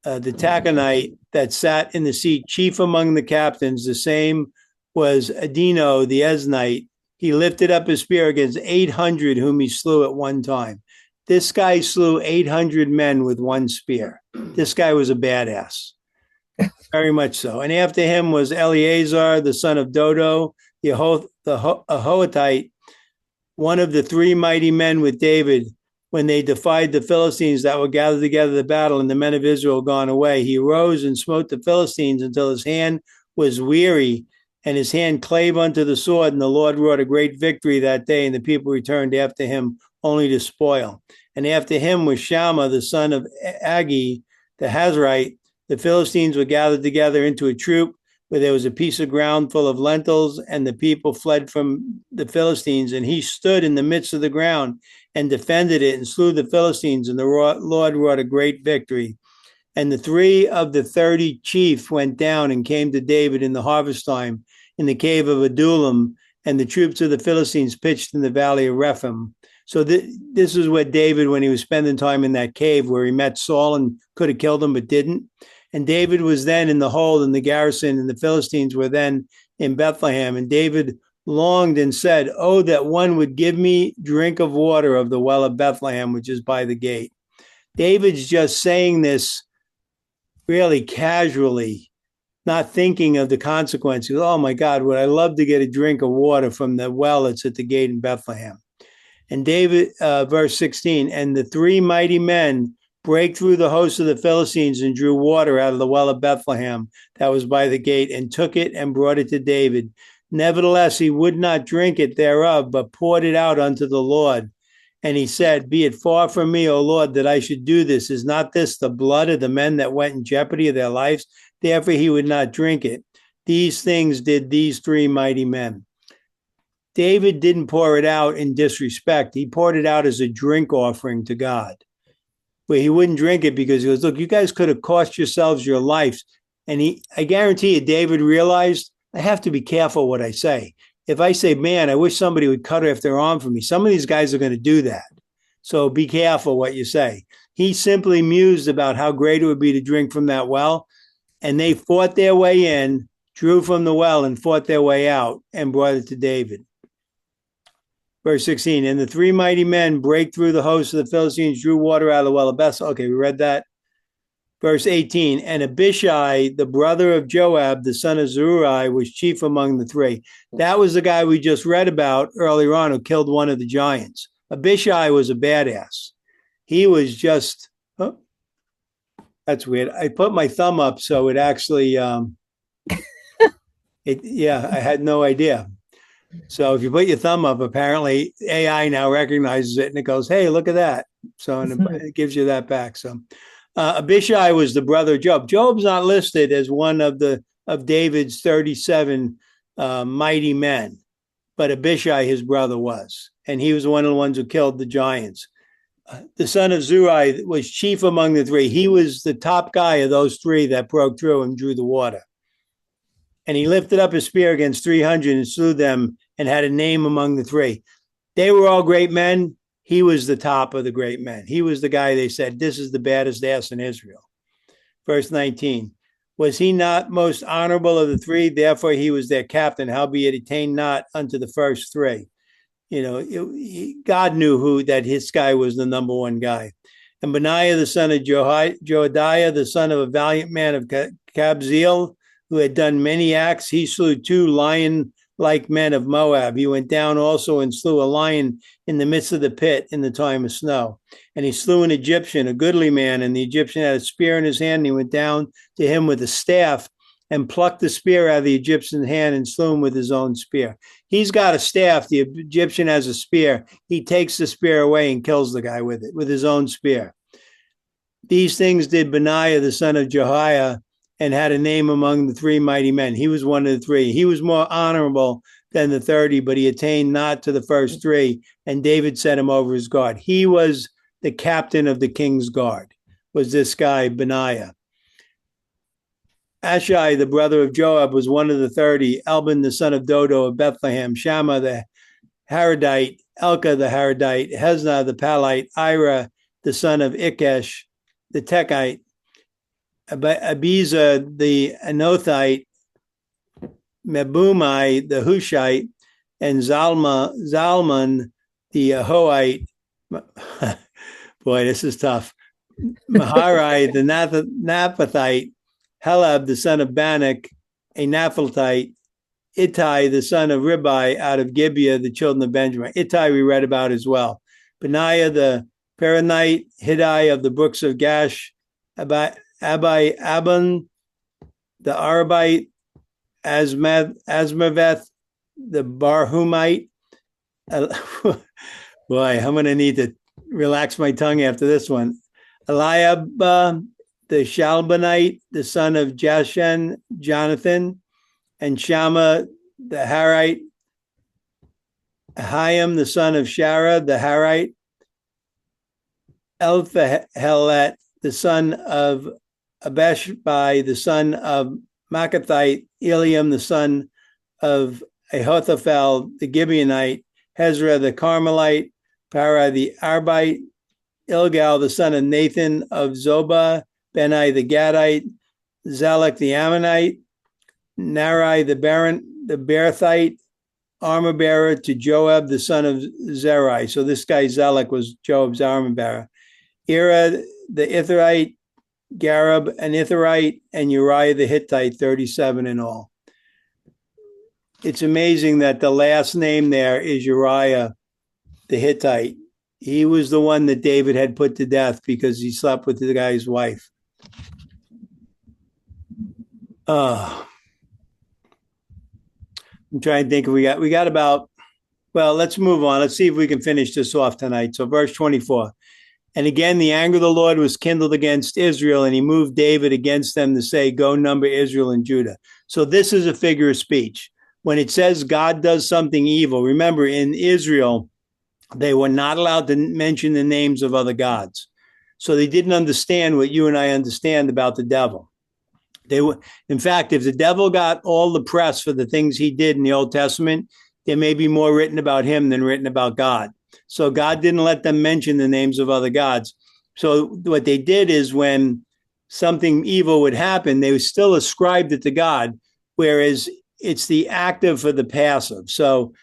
The Taconite that sat in the seat, chief among the captains, the same was Adino the Eznite. He lifted up his spear against 800 whom he slew at one time. This guy slew 800 men with one spear. This guy was a badass. Very much so. And after him was Eleazar, the son of Dodo, the Ahohite, one of the three mighty men with David, when they defied the Philistines that were gathered together to battle, and the men of Israel gone away. He arose and smote the Philistines until his hand was weary, and his hand clave unto the sword, and the Lord wrought a great victory that day, and the people returned after him only to spoil. And after him was Shammah, the son of Agi, the Hazarite. The Philistines were gathered together into a troop, where there was a piece of ground full of lentils, and the people fled from the Philistines, and he stood in the midst of the ground and defended it and slew the Philistines, and the Lord wrought a great victory. And the 3 of the 30 chiefs went down and came to David in the harvest time in the cave of Adullam, and the troops of the Philistines pitched in the valley of Rephaim. So this is what David, when he was spending time in that cave where he met Saul and could have killed him but didn't. And David was then in the hold in the garrison, and the Philistines were then in Bethlehem. And David longed and said, oh, that one would give me drink of water of the well of Bethlehem, which is by the gate. David's just saying this really casually, not thinking of the consequences. Oh my God, would I love to get a drink of water from the well that's at the gate in Bethlehem. And David, verse 16, and the 3 mighty men break through the host of the Philistines and drew water out of the well of Bethlehem that was by the gate, and took it and brought it to David. Nevertheless, he would not drink it thereof, but poured it out unto the Lord. And he said, be it far from me, O Lord, that I should do this. Is not this the blood of the men that went in jeopardy of their lives? Therefore he would not drink it. These things did these 3 mighty men. David didn't pour it out in disrespect. He poured it out as a drink offering to God, where he wouldn't drink it because he goes, look, you guys could have cost yourselves your lives. And I guarantee you, David realized, I have to be careful what I say. If I say, man, I wish somebody would cut off their arm for me, some of these guys are going to do that. So be careful what you say. He simply mused about how great it would be to drink from that well. And they fought their way in, drew from the well, and fought their way out and brought it to David. Verse 16, and the 3 mighty men break through the host of the Philistines, drew water out of the well of Bethel. Okay, we read that. Verse 18, and Abishai, the brother of Joab, the son of Zeruiah, was chief among the 3. That was the guy we just read about earlier on who killed one of the giants. Abishai was a badass. He was just, oh, that's weird. I put my thumb up so it actually, I had no idea. So if you put your thumb up, apparently AI now recognizes it and it goes, hey, look at that. So it gives you that back. So Abishai was the brother of Job. Job's not listed as one of David's 37 mighty men, but Abishai, his brother, was. And he was one of the ones who killed the giants. The son of Zeruiah was chief among the 3. He was the top guy of those 3 that broke through and drew the water. And he lifted up his spear against 300 and slew them and had a name among the 3. They were all great men. He was the top of the great men. He was the guy they said, this is the baddest ass in Israel. Verse 19, was he not most honorable of the 3? Therefore he was their captain, howbeit attained not unto the first 3. God knew that his guy was the number 1 guy. And Benaiah, the son of Joadiah, the son of a valiant man of Kabzeel, who had done many acts, he slew 2 lion-like men of Moab. He went down also and slew a lion in the midst of the pit in the time of snow. And he slew an Egyptian, a goodly man, and the Egyptian had a spear in his hand, and he went down to him with a staff and plucked the spear out of the Egyptian's hand and slew him with his own spear. He's got a staff. The Egyptian has a spear. He takes the spear away and kills the guy with it, with his own spear. These things did Benaiah, the son of Jehoiada, and had a name among the three mighty men. He was one of the three. He was more honorable than the 30, but he attained not to the first three, and David set him over his guard. He was the captain of the king's guard, was this guy, Benaiah. Ashai, the brother of Joab, was one of the 30. Elbin, the son of Dodo of Bethlehem. Shammah, the Haradite. Elka, the Haradite. Hezna, the Palite. Ira, the son of Ikesh, the Techite. Abiza, the Anothite. Mebumai, the Hushite. And Zalman, the Ahoite. Boy, this is tough. Maharai, the Naphathite. Helab, the son of Bannock, a Naphthalite. Ittai, the son of Ribai, out of Gibeah, the children of Benjamin. Ittai we read about as well. Benaiah, the Peronite. Hiddai of the brooks of Gash. Abban, the Arabite. Asmaveth, the Barhumite. Boy, I'm going to need to relax my tongue after this one. Eliab, the Shalbanite, the son of Jashen, Jonathan, and Shammah, the Harite. Ahiam, the son of Shara, the Harite. Elphahelet, the son of Abeshbai, the son of Makathite. Eliam, the son of Ahithophel, the Gibeonite. Hezra, the Carmelite. Para, the Arbite. Ilgal, the son of Nathan of Zobah. Benai, the Gadite. Zalek, the Ammonite. Narai, the Berathite. Armor bearer to Joab, the son of Zerai. So this guy Zalek was Joab's armor bearer. Ira, the Itharite. Gareb, an Itharite. And Uriah, the Hittite, 37 in all. It's amazing that the last name there is Uriah, the Hittite. He was the one that David had put to death because he slept with the guy's wife. I'm trying to think. We got about, well, let's move on. Let's see if we can finish this off tonight. So verse 24. And again, the anger of the Lord was kindled against Israel, and he moved David against them to say, go number Israel and Judah. So this is a figure of speech. When it says God does something evil, remember in Israel, they were not allowed to mention the names of other gods. So they didn't understand what you and I understand about the devil. They were, in fact, if the devil got all the press for the things he did in the Old Testament, there may be more written about him than written about God. So God didn't let them mention the names of other gods. So what they did is when something evil would happen, they would still ascribed it to God, whereas it's the active for the passive. So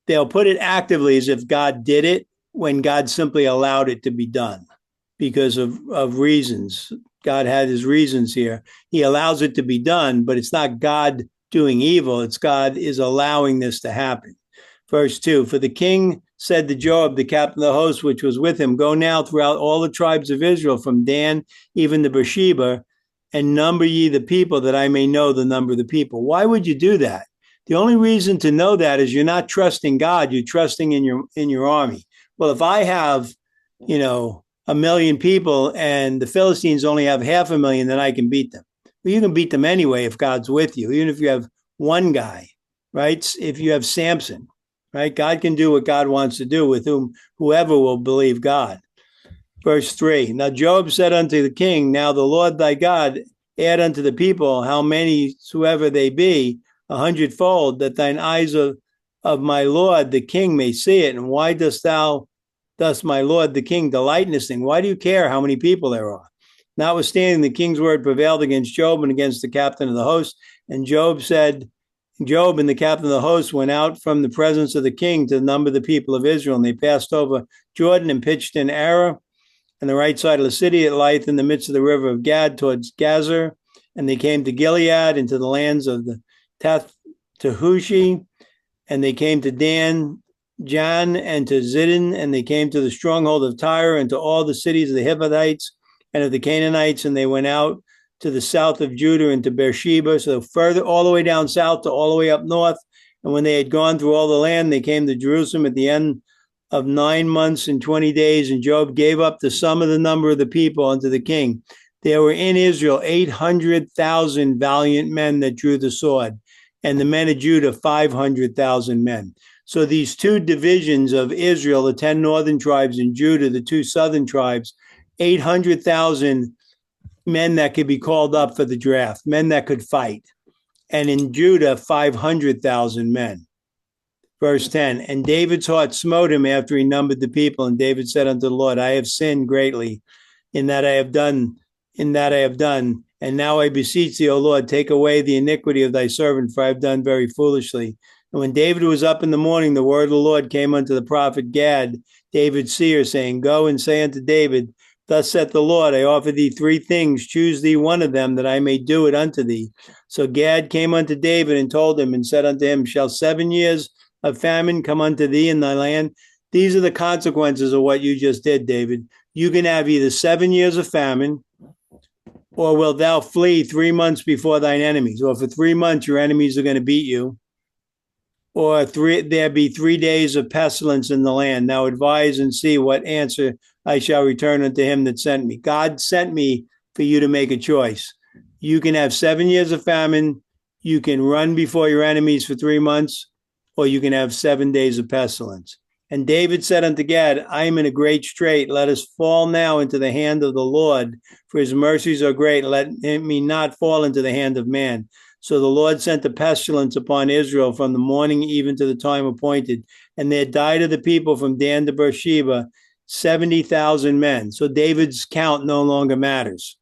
they'll put it actively as if God did it when God simply allowed it to be done because of reasons. God had his reasons here. He allows it to be done, but it's not God doing evil. It's God is allowing this to happen. Verse 2, for the king said to Joab, the captain of the host, which was with him, go now throughout all the tribes of Israel, from Dan even to Beersheba, and number ye the people, that I may know the number of the people. Why would you do that? The only reason to know that is you're not trusting God, you're trusting in your army. Well, if I have, 1 million people and the Philistines only have 500,000, then I can beat them. Well, you can beat them anyway if God's with you, even if you have one guy, right? If you have Samson, right? God can do what God wants to do with whoever will believe God. Verse 3, now Joab said unto the king, now the Lord thy God add unto the people how many soever they be, 100-fold, that thine eyes of my Lord the king may see it. And why dost my Lord the king delight in this thing? Why do you care how many people there are? Notwithstanding, the king's word prevailed against Joab and against the captain of the host. And Joab and the captain of the host went out from the presence of the king to number the people of Israel. And they passed over Jordan and pitched in Arah on the right side of the city at Lyth in the midst of the river of Gad towards Gazer. And they came to Gilead and to the lands of the Tahushi. And they came to Dan, Jan, and to Zidon. And they came to the stronghold of Tyre and to all the cities of the Hittites and of the Canaanites. And they went out to the south of Judah and to Beersheba, so further all the way down south to all the way up north. And when they had gone through all the land, they came to Jerusalem at the end of 9 months and 20 days. And Job gave up the sum of the number of the people unto the king. There were in Israel 800,000 valiant men that drew the sword, and the men of Judah 500,000 men. So these two divisions of Israel, the 10 northern tribes, and Judah, the 2 southern tribes, 800,000 men that could be called up for the draft, men that could fight. And in Judah, 500,000 men. Verse 10, and David's heart smote him after he numbered the people. And David said unto the Lord, I have sinned greatly in that I have done. And now I beseech thee, O Lord, take away the iniquity of thy servant, for I have done very foolishly. And when David was up in the morning, the word of the Lord came unto the prophet Gad, David's seer, saying, Go and say unto David, Thus saith the Lord, I offer thee 3 things. Choose thee one of them, that I may do it unto thee. So Gad came unto David and told him and said unto him, Shall 7 years of famine come unto thee in thy land? These are the consequences of what you just did, David. You can have either 7 years of famine, or wilt thou flee 3 months before thine enemies? Or for 3 months your enemies are going to beat you. Or there be 3 days of pestilence in the land. Now advise and see what answer I shall return unto him that sent me. God sent me for you to make a choice. You can have 7 years of famine. You can run before your enemies for 3 months, or you can have 7 days of pestilence. And David said unto Gad, I am in a great strait. Let us fall now into the hand of the Lord, for his mercies are great. Let me not fall into the hand of man. So the Lord sent a pestilence upon Israel from the morning even to the time appointed. And there died of the people from Dan to Beersheba 70,000 men. So David's count no longer matters,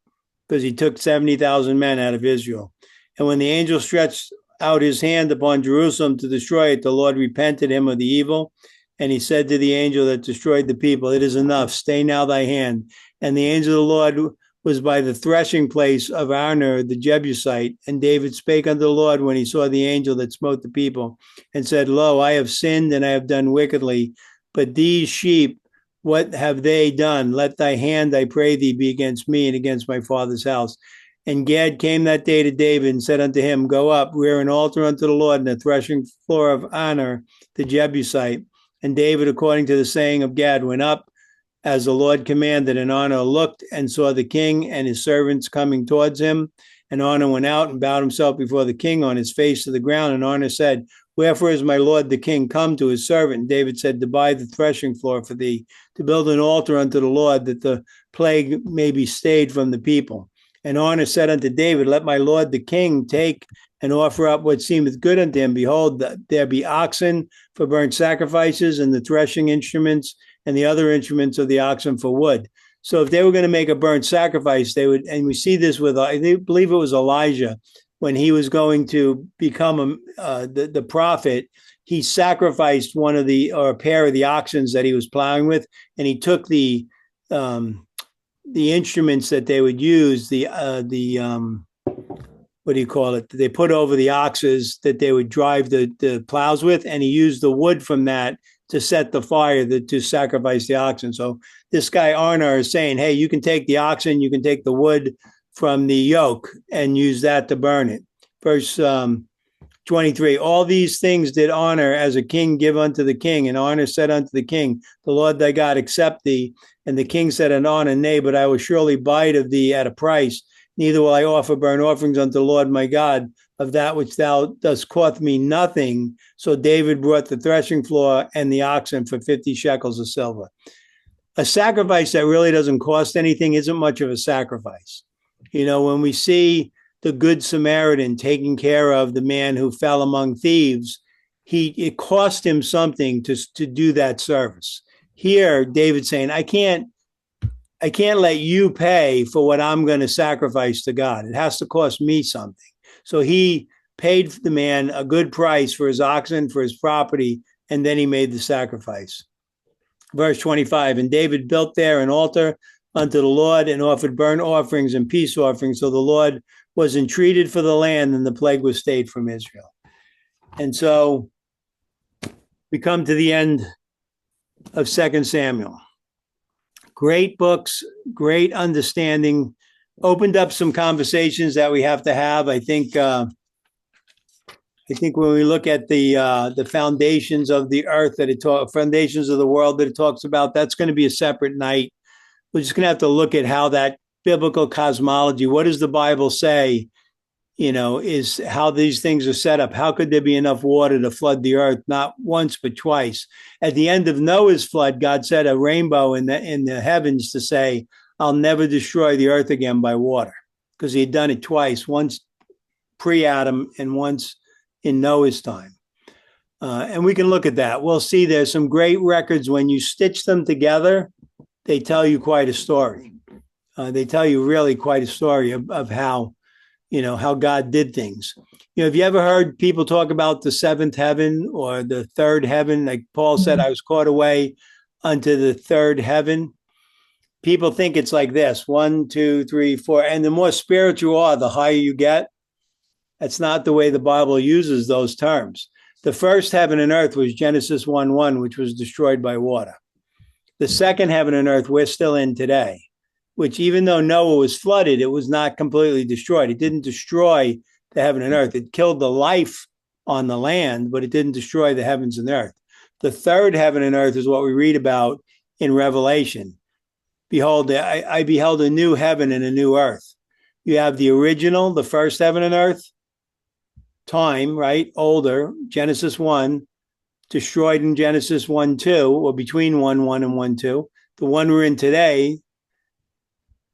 because he took 70,000 men out of Israel. And when the angel stretched out his hand upon Jerusalem to destroy it, the Lord repented him of the evil. And he said to the angel that destroyed the people, It is enough, stay now thy hand. And the angel of the Lord was by the threshing place of Arner the Jebusite. And David spake unto the Lord when he saw the angel that smote the people, and said, Lo, I have sinned and I have done wickedly. But these sheep, what have they done? Let thy hand, I pray thee, be against me and against my father's house. And Gad came that day to David and said unto him, Go up, rear an altar unto the Lord in the threshing floor of Arner the Jebusite. And David, according to the saying of Gad, went up as the Lord commanded. And Arner looked and saw the king and his servants coming towards him. And Arner went out and bowed himself before the king on his face to the ground. And Arner said, Wherefore is my lord the king come to his servant? And David said, To buy the threshing floor for thee, to build an altar unto the Lord, that the plague may be stayed from the people. And Arner said unto David, Let my lord the king take and offer up what seemeth good unto him. Behold, there be oxen for burnt sacrifices, and the threshing instruments, and the other instruments of the oxen for wood. So if they were going to make a burnt sacrifice, they would, and we see this with, I believe it was Elijah, when he was going to become the prophet, he sacrificed one of or a pair of the oxen that he was plowing with, and he took the instruments that they would use, what do you call it? They put over the oxes that they would drive the plows with, and he used the wood from that to set the fire to sacrifice the oxen. So this guy Arner is saying, hey, you can take the oxen, you can take the wood from the yoke and use that to burn it. Verse 23, all these things did Arner as a king give unto the king. And Arner said unto the king, the Lord thy God accept thee. And the king said unto Arner, Nay, but I will surely buy it of thee at a price. Neither will I offer burnt offerings unto the Lord my God of that which thou dost cost me nothing. So David brought the threshing floor and the oxen for 50 shekels of silver. A sacrifice that really doesn't cost anything isn't much of a sacrifice. You know, when we see the Good Samaritan taking care of the man who fell among thieves, it cost him something to do that service. Here, David's saying, I can't let you pay for what I'm going to sacrifice to God. It has to cost me something. So he paid the man a good price for his oxen, for his property, and then he made the sacrifice. Verse 25, and David built there an altar unto the Lord and offered burnt offerings and peace offerings. So the Lord was entreated for the land, and the plague was stayed from Israel. And so we come to the end of 2 Samuel. Great books, great understanding opened up some conversations that we have to have. I think when we look at the foundations of the earth foundations of the world that it talks about, that's going to be a separate night. We're just going to have to look at how that biblical cosmology, what does the Bible say, is how these things are set up. How could there be enough water to flood the earth? Not once, but twice. At the end of Noah's flood, God set a rainbow in the heavens to say, I'll never destroy the earth again by water, because he had done it twice, once pre-Adam and once in Noah's time. And we can look at that. We'll see there's some great records. When you stitch them together, they tell you quite a story. They tell you really quite a story of how God did things. Have you ever heard people talk about the seventh heaven or the third heaven? Like Paul said, I was caught away unto the third heaven. People think it's like this: 1, 2, 3, 4. And the more spiritual you are, the higher you get. That's not the way the Bible uses those terms. The first heaven and earth was Genesis 1:1, which was destroyed by water. The second heaven and earth we're still in today, which, even though Noah was flooded, it was not completely destroyed. It didn't destroy the heaven and earth. It killed the life on the land, but it didn't destroy the heavens and earth. The third heaven and earth is what we read about in Revelation. Behold, I beheld a new heaven and a new earth. You have the original, the first heaven and earth, time, right? Older, Genesis 1, destroyed in Genesis 1:2, or between 1:1 and 1:2. The one we're in today,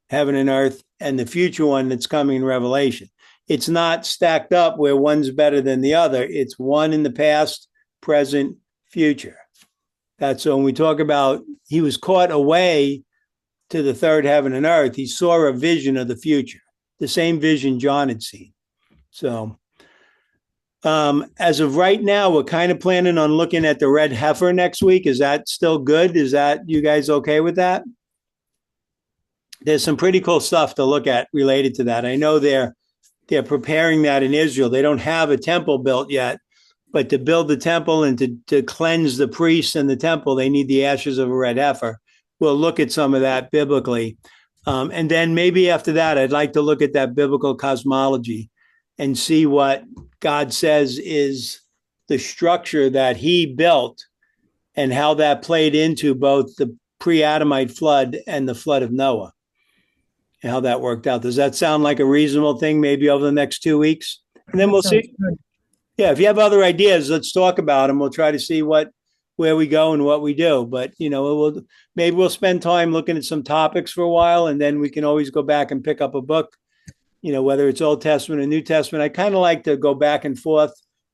heaven and earth, and the future one that's coming in Revelation. It's not stacked up where one's better than the other. It's one in the past, present, future. That's when we talk about he was caught away to the third heaven and earth. He saw a vision of the future, the same vision John had seen. So as of right now, we're kind of planning on looking at the red heifer next week. Is that still good? Is that, you guys okay with that? There's some pretty cool stuff to look at related to that. I know they're preparing that in Israel. They don't have a temple built yet, but to build the temple and to cleanse the priests and the temple, they need the ashes of a red heifer. We'll look at some of that biblically. And then maybe after that, I'd like to look at that biblical cosmology and see what God says is the structure that he built and how that played into both the pre-Adamite flood and the flood of Noah, and how that worked out. Does that sound like a reasonable thing, maybe over the next 2 weeks? And then we'll see. Yeah, if you have other ideas, let's talk about them. We'll try to see where we go and what we do. But, maybe we'll spend time looking at some topics for a while, and then we can always go back and pick up a book, whether it's Old Testament or New Testament. I kind of like to go back and forth.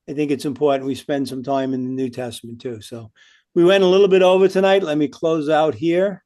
I think it's important we spend some time in the New Testament too. So we went a little bit over tonight. Let me close out here.